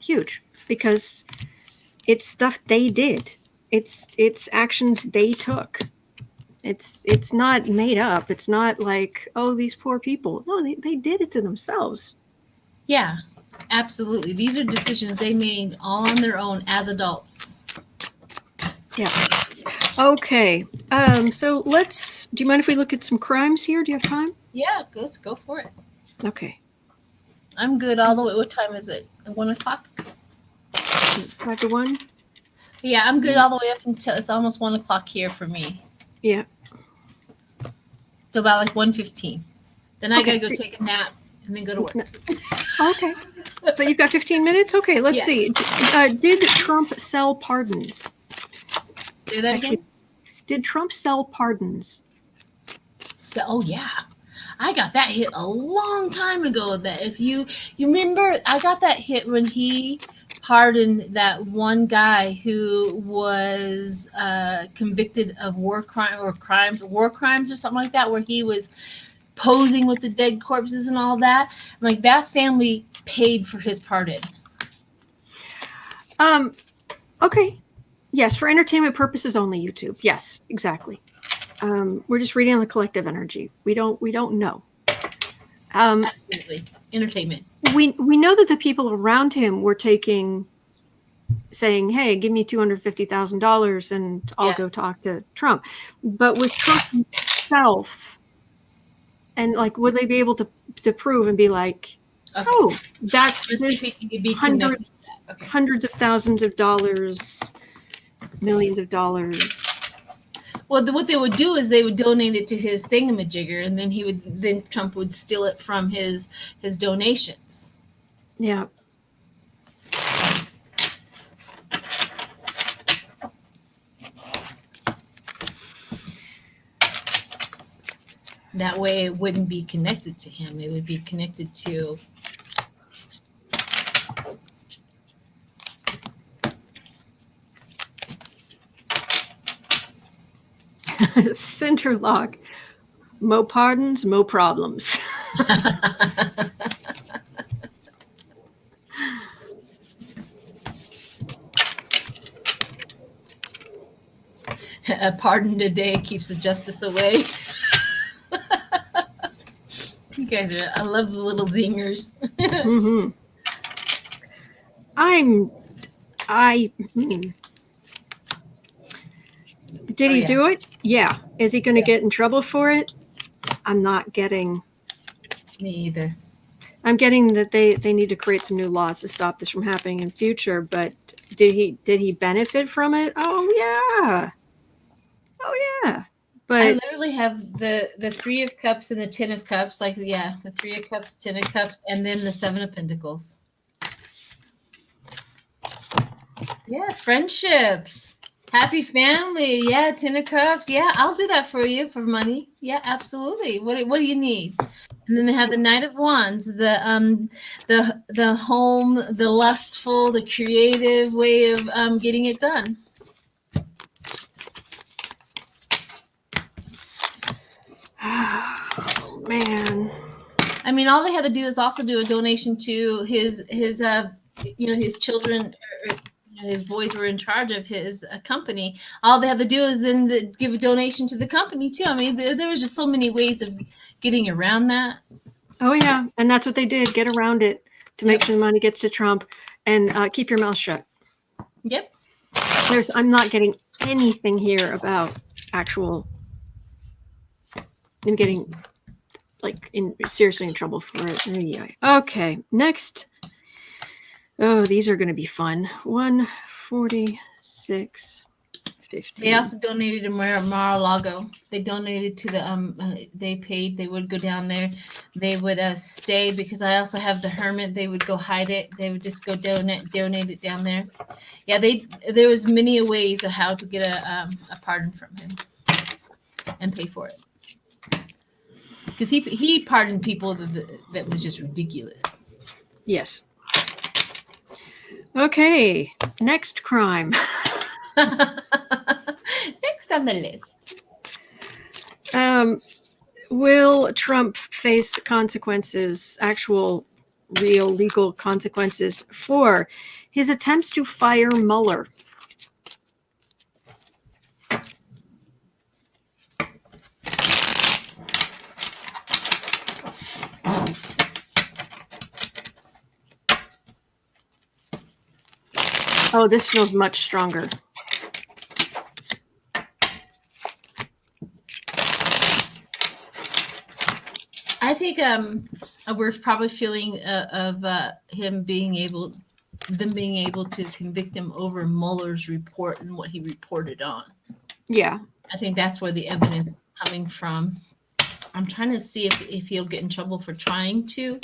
huge because it's stuff they did. It's actions they took. It's not made up. It's not like, oh, these poor people. No, they did it to themselves. Yeah, absolutely. These are decisions they made all on their own as adults. Yeah. Okay. So do you mind if we look at some crimes here? Do you have time? Yeah, let's go for it. Okay. I'm good all the way. What time is it? 1 o'clock? 5 to 1? Yeah, I'm good all the way up until it's almost 1 o'clock here for me. Yeah. So about like 1:15. Then I gotta go take a nap and then go to work. Okay. But you've got 15 minutes? Okay, let's see. Did Trump sell pardons? Say that again? Did Trump sell pardons? Oh, yeah. I got that hit a long time ago. That if you remember, I got that hit when he pardoned that one guy who was convicted of war crimes or something like that, where he was posing with the dead corpses and all that. Like, that family paid for his pardon. Okay. Yes, for entertainment purposes only, YouTube. Yes, exactly. We're just reading on the collective energy. We don't know. Absolutely. Entertainment. We know that the people around him were saying, hey, give me $250,000 and I'll go talk to Trump. But was Trump himself, and like, would they be able to prove and be like, oh, that's this hundreds of thousands of dollars, millions of dollars. Well, what they would do is they would donate it to his thingamajigger, and then Trump would steal it from his donations. Yeah. That way it wouldn't be connected to him. It would be connected to Center lock. Mo pardons, mo problems. A pardon a day keeps the justice away. You guys I love the little zingers. Mm-hmm. Did he do it? Yeah. Is he going to get in trouble for it? I'm not getting. Me either. I'm getting that they need to create some new laws to stop this from happening in future. But did he benefit from it? Oh yeah. I But literally have the 3 of Cups and the 10 of Cups, like the 3 of Cups, 10 of Cups, and then the 7 of Pentacles. Yeah, friendships, happy family. Yeah, 10 of Cups. Yeah, I'll do that for you for money. Yeah, absolutely. What do you need? And then they have the Knight of Wands, the home, the lustful, the creative way of getting it done. oh, man. I mean, all they had to do is also do a donation to his his children, or, his boys were in charge of his company. All they had to do is then give a donation to the company too. I mean, there was just so many ways of getting around that. Oh yeah, and that's what they did. Get around it to make sure the money gets to Trump, and keep your mouth shut. Yep. I'm not getting anything here about actual. I'm getting seriously in trouble for it. Okay, next. Oh, these are going to be fun. 146. 50. They also donated to Mar-a-Lago. They donated to the they paid. They would go down there. They would stay, because I also have the Hermit. They would go hide it. They would just go donate it down there. Yeah, there was many ways of how to get a pardon from him and pay for it, because he pardoned people that was just ridiculous. Yes. Okay, next crime. Next on the list. Will Trump face consequences, actual, real legal consequences, for his attempts to fire Mueller? Oh, this feels much stronger. I think we're probably feeling of them being able to convict him over Mueller's report and what he reported on. Yeah. I think that's where the evidence is coming from. I'm trying to see if he'll get in trouble for trying to.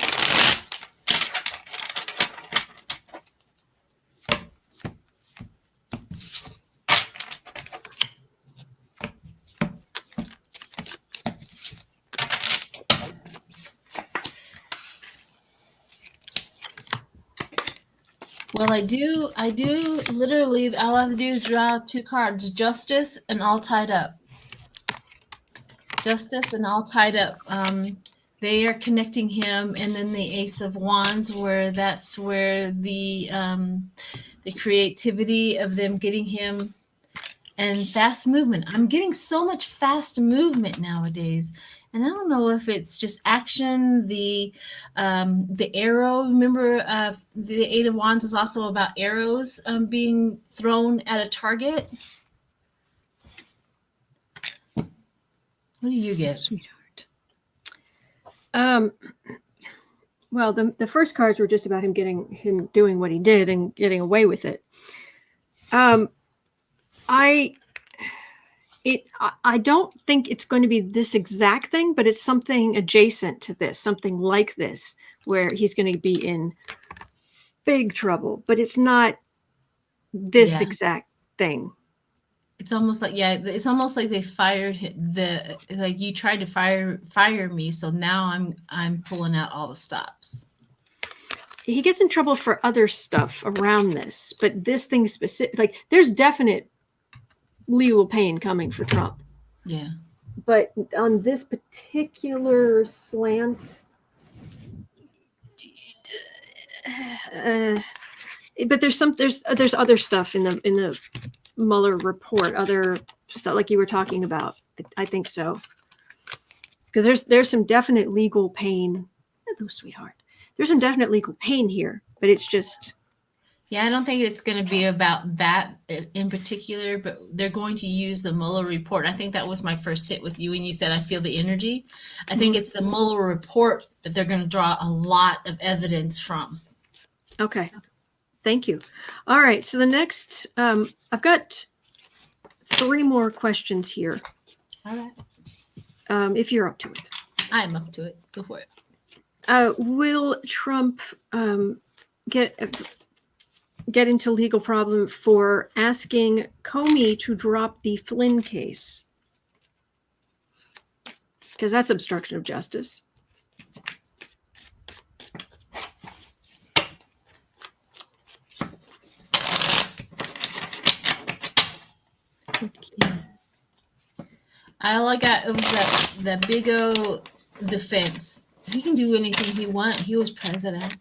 Well, I do literally, all I have to do is draw 2 cards, Justice and All Tied Up. Justice and All Tied Up. They are connecting him, and then the Ace of Wands, that's where the creativity of them getting him, and fast movement. I'm getting so much fast movement nowadays. And I don't know if it's just action, the arrow. Remember, the 8 of Wands is also about arrows being thrown at a target. What do you get, sweetheart? Well, the first cards were just about him doing what he did and getting away with it. I don't think it's going to be this exact thing, but it's something adjacent to this, something like this, where he's going to be in big trouble, but it's not this exact thing. It's almost like, they fired like, you tried to fire me, so now I'm pulling out all the stops. He gets in trouble for other stuff around this, but this thing specific, like, there's definite legal pain coming for Trump. Yeah. But on this particular slant, but there's other stuff in the Mueller report, other stuff like you were talking about. I think so, because there's some definite legal pain. Hello, sweetheart. There's some definite legal pain here, but it's just Yeah, I don't think it's going to be about that in particular, but they're going to use the Mueller report. I think that was my first sit with you when you said, I feel the energy. I think it's the Mueller report that they're going to draw a lot of evidence from. Okay. Thank you. All right. So the next, I've got 3 more questions here. All right. If you're up to it. I'm up to it. Go for it. Will Trump get into legal problem for asking Comey to drop the Flynn case? Because that's obstruction of justice. All I got was that big old defense. He can do anything he wants. He was president.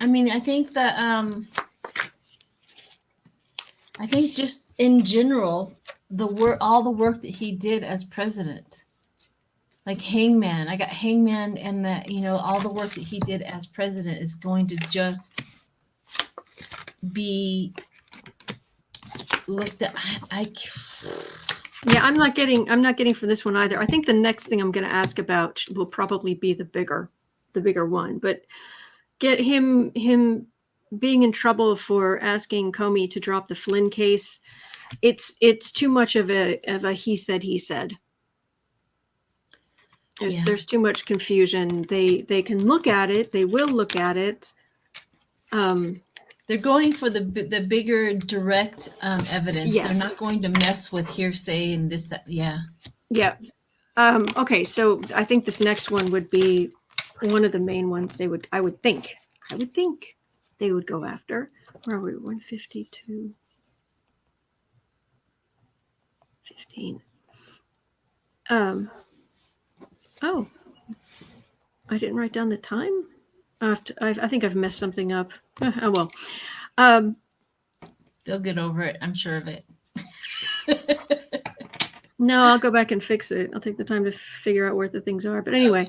I mean, I think that I think just in general, all the work that he did as president, like Hangman, I got Hangman, and that, you know, all the work that he did as president is going to just be looked at. Yeah, I'm not getting for this one either. I think the next thing I'm going to ask about will probably be the bigger one, but get him being in trouble for asking Comey to drop the Flynn case. It's too much of a he said. There's too much confusion. They can look at it. They will look at it. They're going for the bigger direct evidence. Yeah. They're not going to mess with hearsay and this, that. Yeah. Yeah. Okay. So I think this next one would be one of the main ones I would think they would go after. Where are we? 152. 15. Oh, I didn't write down the time. I think I've messed something up. Oh well. They'll get over it. I'm sure of it. No, I'll go back and fix it. I'll take the time to figure out where the things are. But anyway,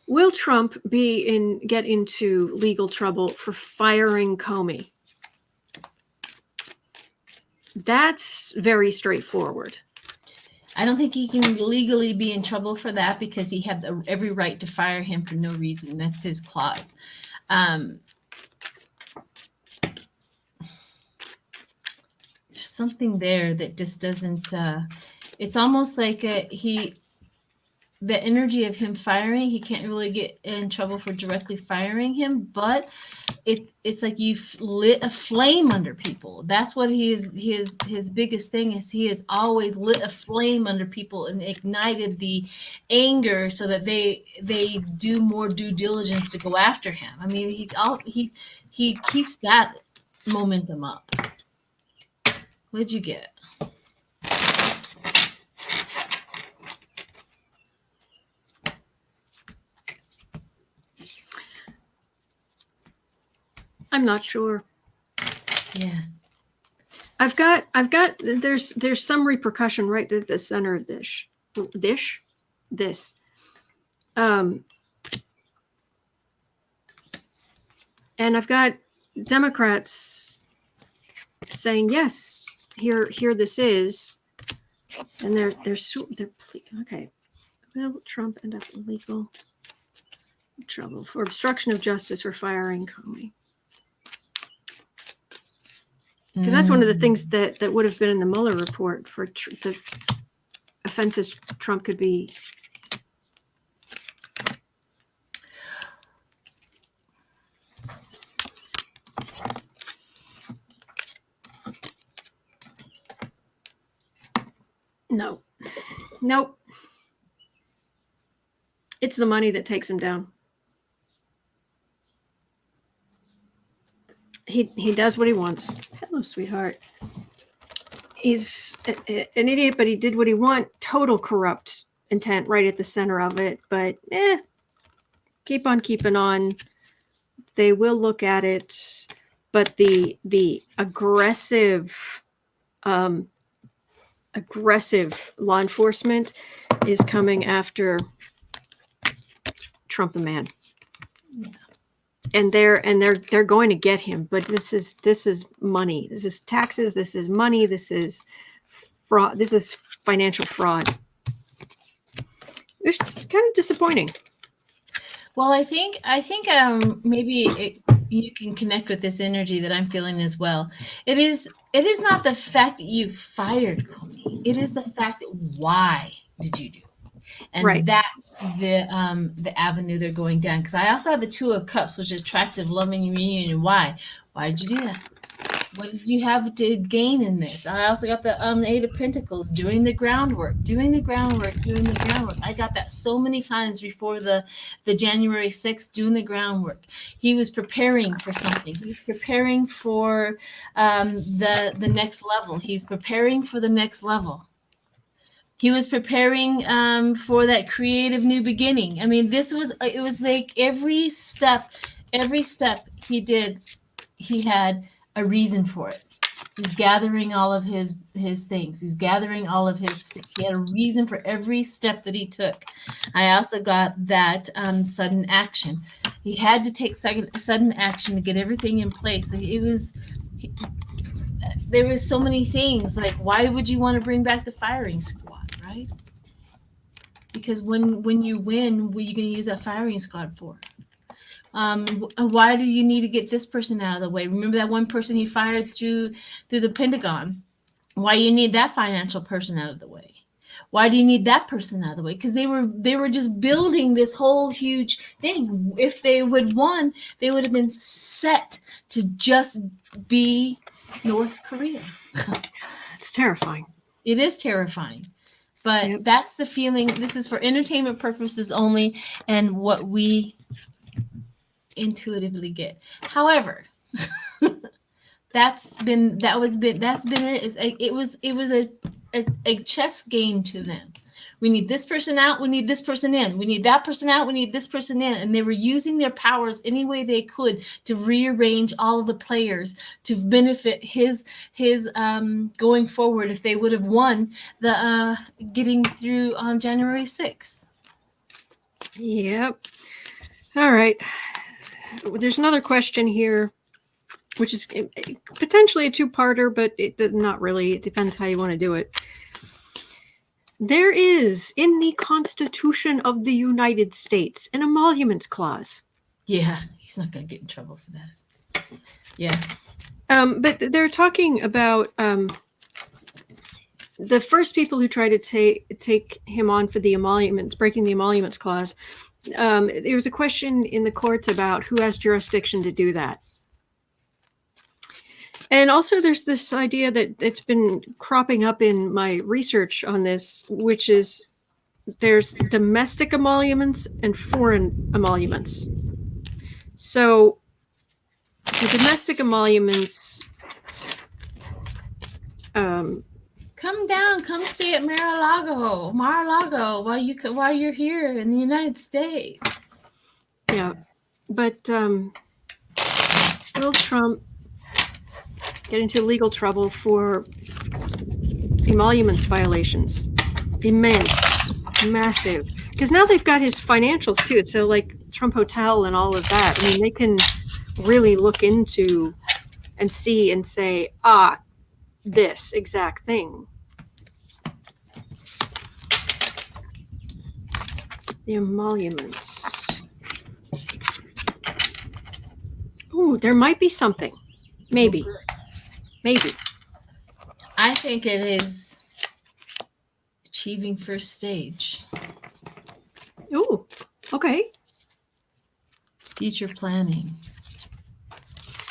will Trump get into legal trouble for firing Comey? That's very straightforward. I don't think he can legally be in trouble for that because he had every right to fire him for no reason. That's his clause. There's something there that just doesn't. It's almost like the energy of him firing. He can't really get in trouble for directly firing him, but it's like you've lit a flame under people. That's what his biggest thing is. He has always lit a flame under people and ignited the anger so that they do more due diligence to go after him. I mean, he keeps that momentum up. What'd you get? I'm not sure. Yeah. I've got there's some repercussion right at the center of this. And I've got Democrats saying, yes, here this is. And they're okay. Will Trump end up in legal trouble for obstruction of justice for firing Comey? Because that's one of the things that would have been in the Mueller report for the offenses Trump could be. No. Nope. It's the money that takes him down. He does what he wants. Hello, sweetheart. He's an idiot, but he did what he want. Total corrupt intent right at the center of it. But keep on keeping on. They will look at it, but the aggressive law enforcement is coming after Trump the man. Yeah. And they're going to get him, but this is money. This is taxes. This is money. This is fraud. This is financial fraud. It's kind of disappointing. Well, I think maybe you can connect with this energy that I'm feeling as well. It is not the fact that you fired Comey. It is the fact that why did you do? And Right. that's the avenue they're going down. Because I also have the Two of Cups, which is attractive, loving reunion. Why? Why did you do that? What did you have to gain in this? I also got the Eight of Pentacles, doing the groundwork. I got that so many times before the January 6th, doing the groundwork. He was preparing for something. He was preparing for the next level. He's preparing for the next level. He was preparing for that creative new beginning. I mean, it was like every step he did, he had a reason for it. He's gathering all of his things. He's gathering all of his stuff. He had a reason for every step that he took. I also got that sudden action. He had to take sudden action to get everything in place. There was so many things. Like, why would you want to bring back the firing squad, right? Because when you win, what are you going to use that firing squad for? Why do you need to get this person out of the way? Remember that one person he fired through the Pentagon? Why you need that financial person out of the way? Why do you need that person out of the way? Because they were just building this whole huge thing. If they would won, they would have been set to just be North Korea. It's terrifying. It is terrifying. But Yep. That's the feeling. This is for entertainment purposes only, and what we intuitively get. However, it was a chess game to them. We need this person out, we need this person in. We need that person out, we need this person in. And they were using their powers any way they could to rearrange all of the players to benefit his going forward if they would have won the getting through on January 6th. Yep. All right. There's another question here, which is potentially a two-parter, but not really. It depends how you want to do it. There is, in the Constitution of the United States, an emoluments clause. Yeah, he's not going to get in trouble for that. Yeah. But they're talking about the first people who tried to take him on for the emoluments, breaking the emoluments clause. There was a question in the courts about who has jurisdiction to do that. And also there's this idea that it's been cropping up in my research on this, which is there's domestic emoluments and foreign emoluments. So the domestic emoluments, come down, come stay at Mar-a-Lago while you're here in the United States. Yeah, but will Trump get into legal trouble for emoluments violations? Immense, massive. Because now they've got his financials too. So like Trump Hotel and all of that. I mean, they can really look into and see and say, this exact thing. The emoluments. Ooh, there might be something. Maybe. Maybe. I think it is achieving first stage. Ooh, okay. Future planning.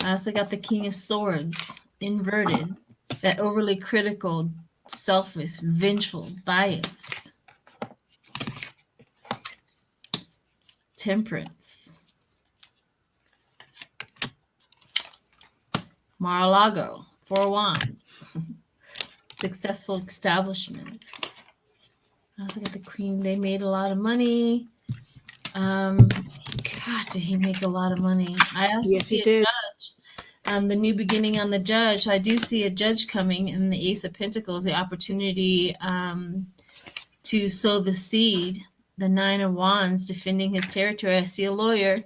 I also got the King of Swords inverted. That overly critical, selfish, vengeful, biased. Temperance. Mar-a-Lago, 4 Wands. Successful establishment. I also got the Queen. They made a lot of money. God, did he make a lot of money? I also Yes, he see a did. judge. The new beginning on the judge. I do see a judge coming in the Ace of Pentacles, the opportunity to sow the seed. The 9 of Wands, defending his territory. I see a lawyer.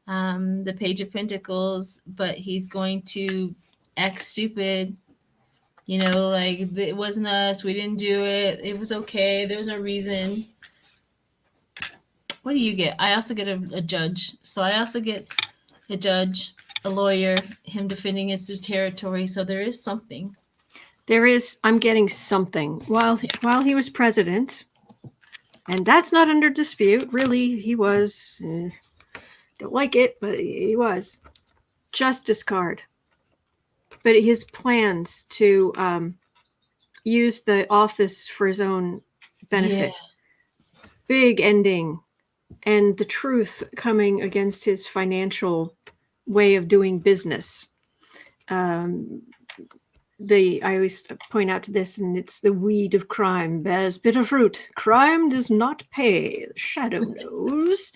The Page of Pentacles, but he's going to act stupid. You know, like, it wasn't us. We didn't do it. It was okay. There's no reason. What do you get? I also get a judge. So I also get a judge, a lawyer, him defending his territory. So there is something. I'm getting something. While he was president, and that's not under dispute, really, he was, don't like it, but he was. Justice card. But his plans to use the office for his own benefit. Yeah. Big ending. And the truth coming against his financial way of doing business. I always point out to this, and it's the weed of crime bears bitter fruit. Crime does not pay. The shadow knows.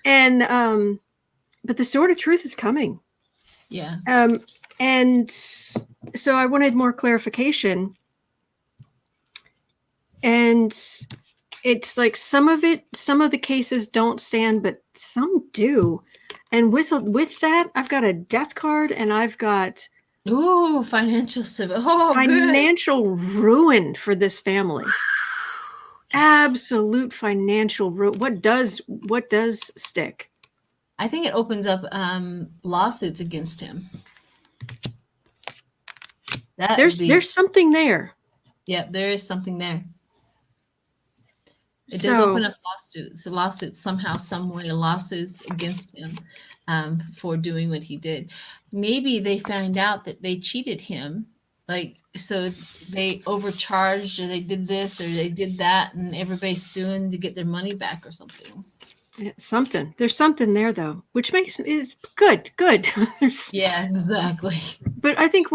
And but the sword of truth is coming. Yeah. And so I wanted more clarification. And it's like some of the cases don't stand, but some do. And with that, I've got a death card, and I've got financial ruin for this family. Yes. Absolute financial ruin. What does stick? I think it opens up lawsuits against him. There's something there. Yeah, there is something there. It does open up lawsuits somehow, some way, lawsuits against him for doing what he did. Maybe they find out that they cheated him, so they overcharged, or they did this, or they did that, and everybody's suing to get their money back or something. Yeah, something. There's something there, though, which makes it good. Yeah, exactly. But I think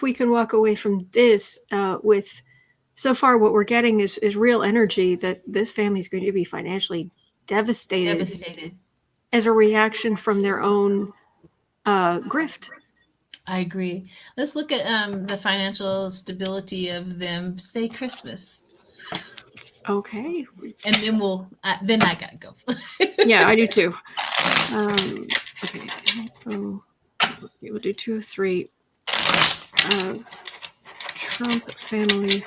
we can walk away from this with. So far, what we're getting is real energy that this family is going to be financially devastated as a reaction from their own grift. I agree. Let's look at the financial stability of them, say Christmas. Okay. And then then I gotta go. Yeah, I do too. Okay. We'll do 2 of 3. Trump family.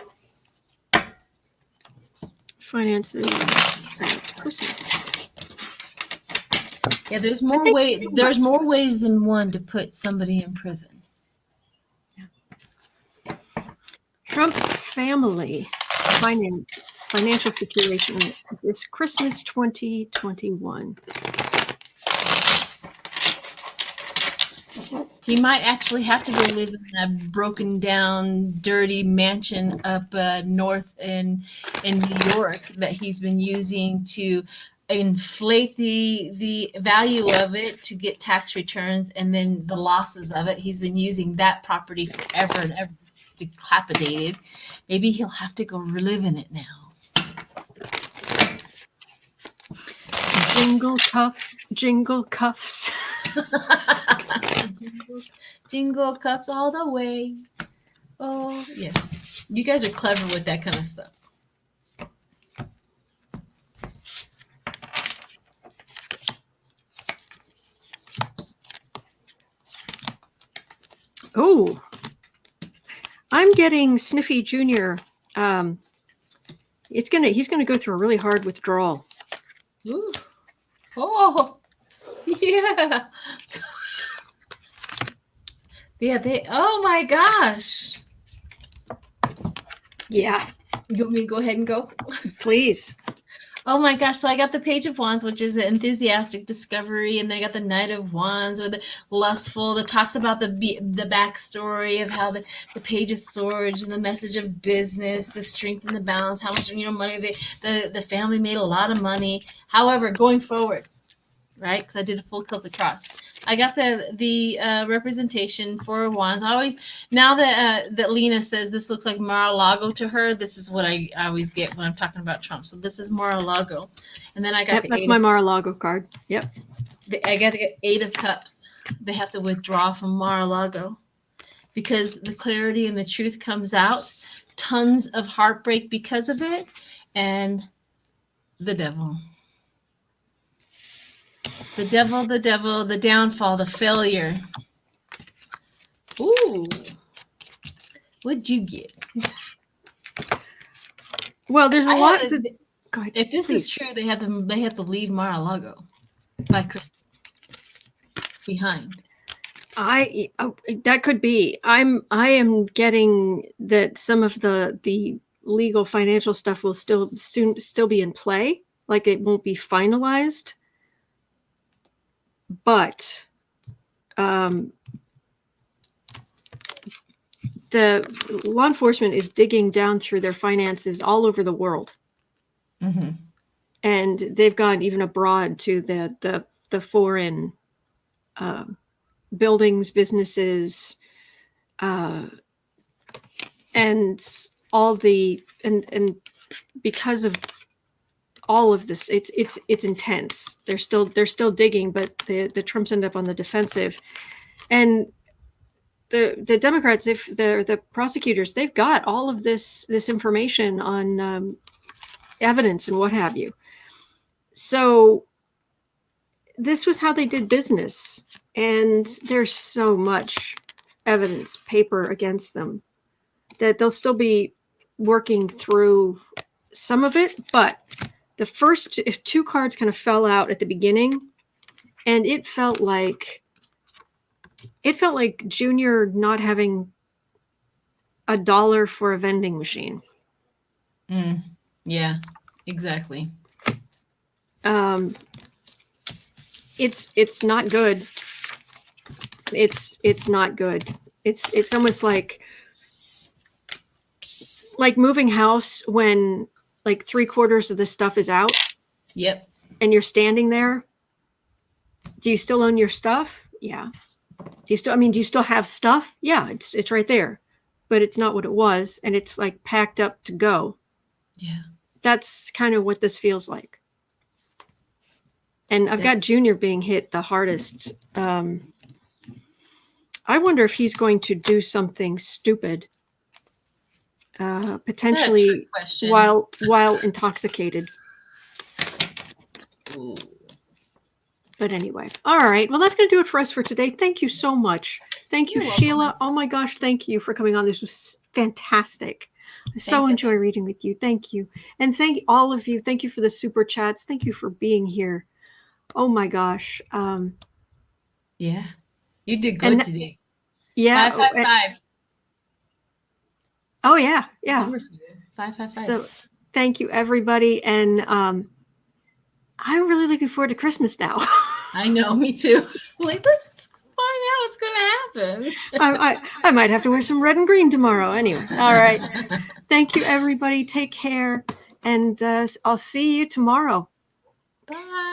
Finances at Christmas. Yeah, there's more ways than one to put somebody in prison. Yeah. Trump family financial situation is Christmas 2021. He might actually have to go live in a broken down, dirty mansion up north in New York that he's been using to inflate the value of it to get tax returns, and then the losses of it. He's been using that property forever and ever, dilapidated. Maybe he'll have to go live in it now. Jingle cuffs, jingle cuffs. Jingle cuffs all the way. Oh, yes. You guys are clever with that kind of stuff. Oh, I'm getting Sniffy Jr. He's gonna go through a really hard withdrawal. Ooh. Oh, yeah. Yeah, oh my gosh. Yeah. You want me to go ahead and go? Please. Oh my gosh. So I got the Page of Wands, which is an enthusiastic discovery. And then I got the Knight of Wands, with the lustful, that talks about the backstory of how the Page of Swords and the message of business, the strength and the balance, how much money the family made, a lot of money. However, going forward, right? Because I did a full Celtic cross. I got the representation for wands. I always, now that Lena says this looks like Mar-a-Lago to her, this is what I always get when I'm talking about Trump. So this is Mar-a-Lago, and then I got That's my Mar-a-Lago card. Yep. I got the 8 of Cups. They have to withdraw from Mar-a-Lago because the clarity and the truth comes out. Tons of heartbreak because of it, and the devil. The devil, the downfall, the failure. Ooh. What'd you get? Well, there's a lot. Go ahead. If this is true, they have to leave Mar-a-Lago by Christmas. Behind. That could be. I am getting that some of the legal financial stuff will still be in play. Like it won't be finalized. But the law enforcement is digging down through their finances all over the world. Mm-hmm. And they've gone even abroad to the foreign buildings, businesses, and all the and because of all of this, it's intense. They're still digging, but the Trumps end up on the defensive, and the Democrats, if the prosecutors, they've got all of this information on evidence and what have you. So this was how they did business, and there's so much evidence, paper against them, that they'll still be working through some of it, but the first, if 2 cards kind of fell out at the beginning, and it felt like Junior not having $1 for a vending machine. Yeah, exactly. It's not good. It's not good. It's almost like moving house when like 3/4 of the stuff is out. Yep. And you're standing there. Do you still own your stuff? Yeah. Do you still have stuff? Yeah, it's right there. But it's not what it was, and it's like packed up to go. Yeah. That's kind of what this feels like. And I've got Junior being hit the hardest. I wonder if he's going to do something stupid. Potentially while intoxicated. Ooh. But anyway, all right. Well, that's going to do it for us for today. Thank you so much. Thank you, Sheila. Oh my gosh, thank you for coming on. This was fantastic. I so enjoy reading with you. Thank you. And thank all of you. Thank you for the super chats. Thank you for being here. Oh my gosh. Yeah. You did good today. Yeah. 555. Oh yeah. Yeah. 555. So thank you, everybody. And I'm really looking forward to Christmas now. I know, me too. Like, let's find out what's going to happen. I might have to wear some red and green tomorrow. Anyway, all right. Thank you, everybody. Take care, and I'll see you tomorrow. Bye.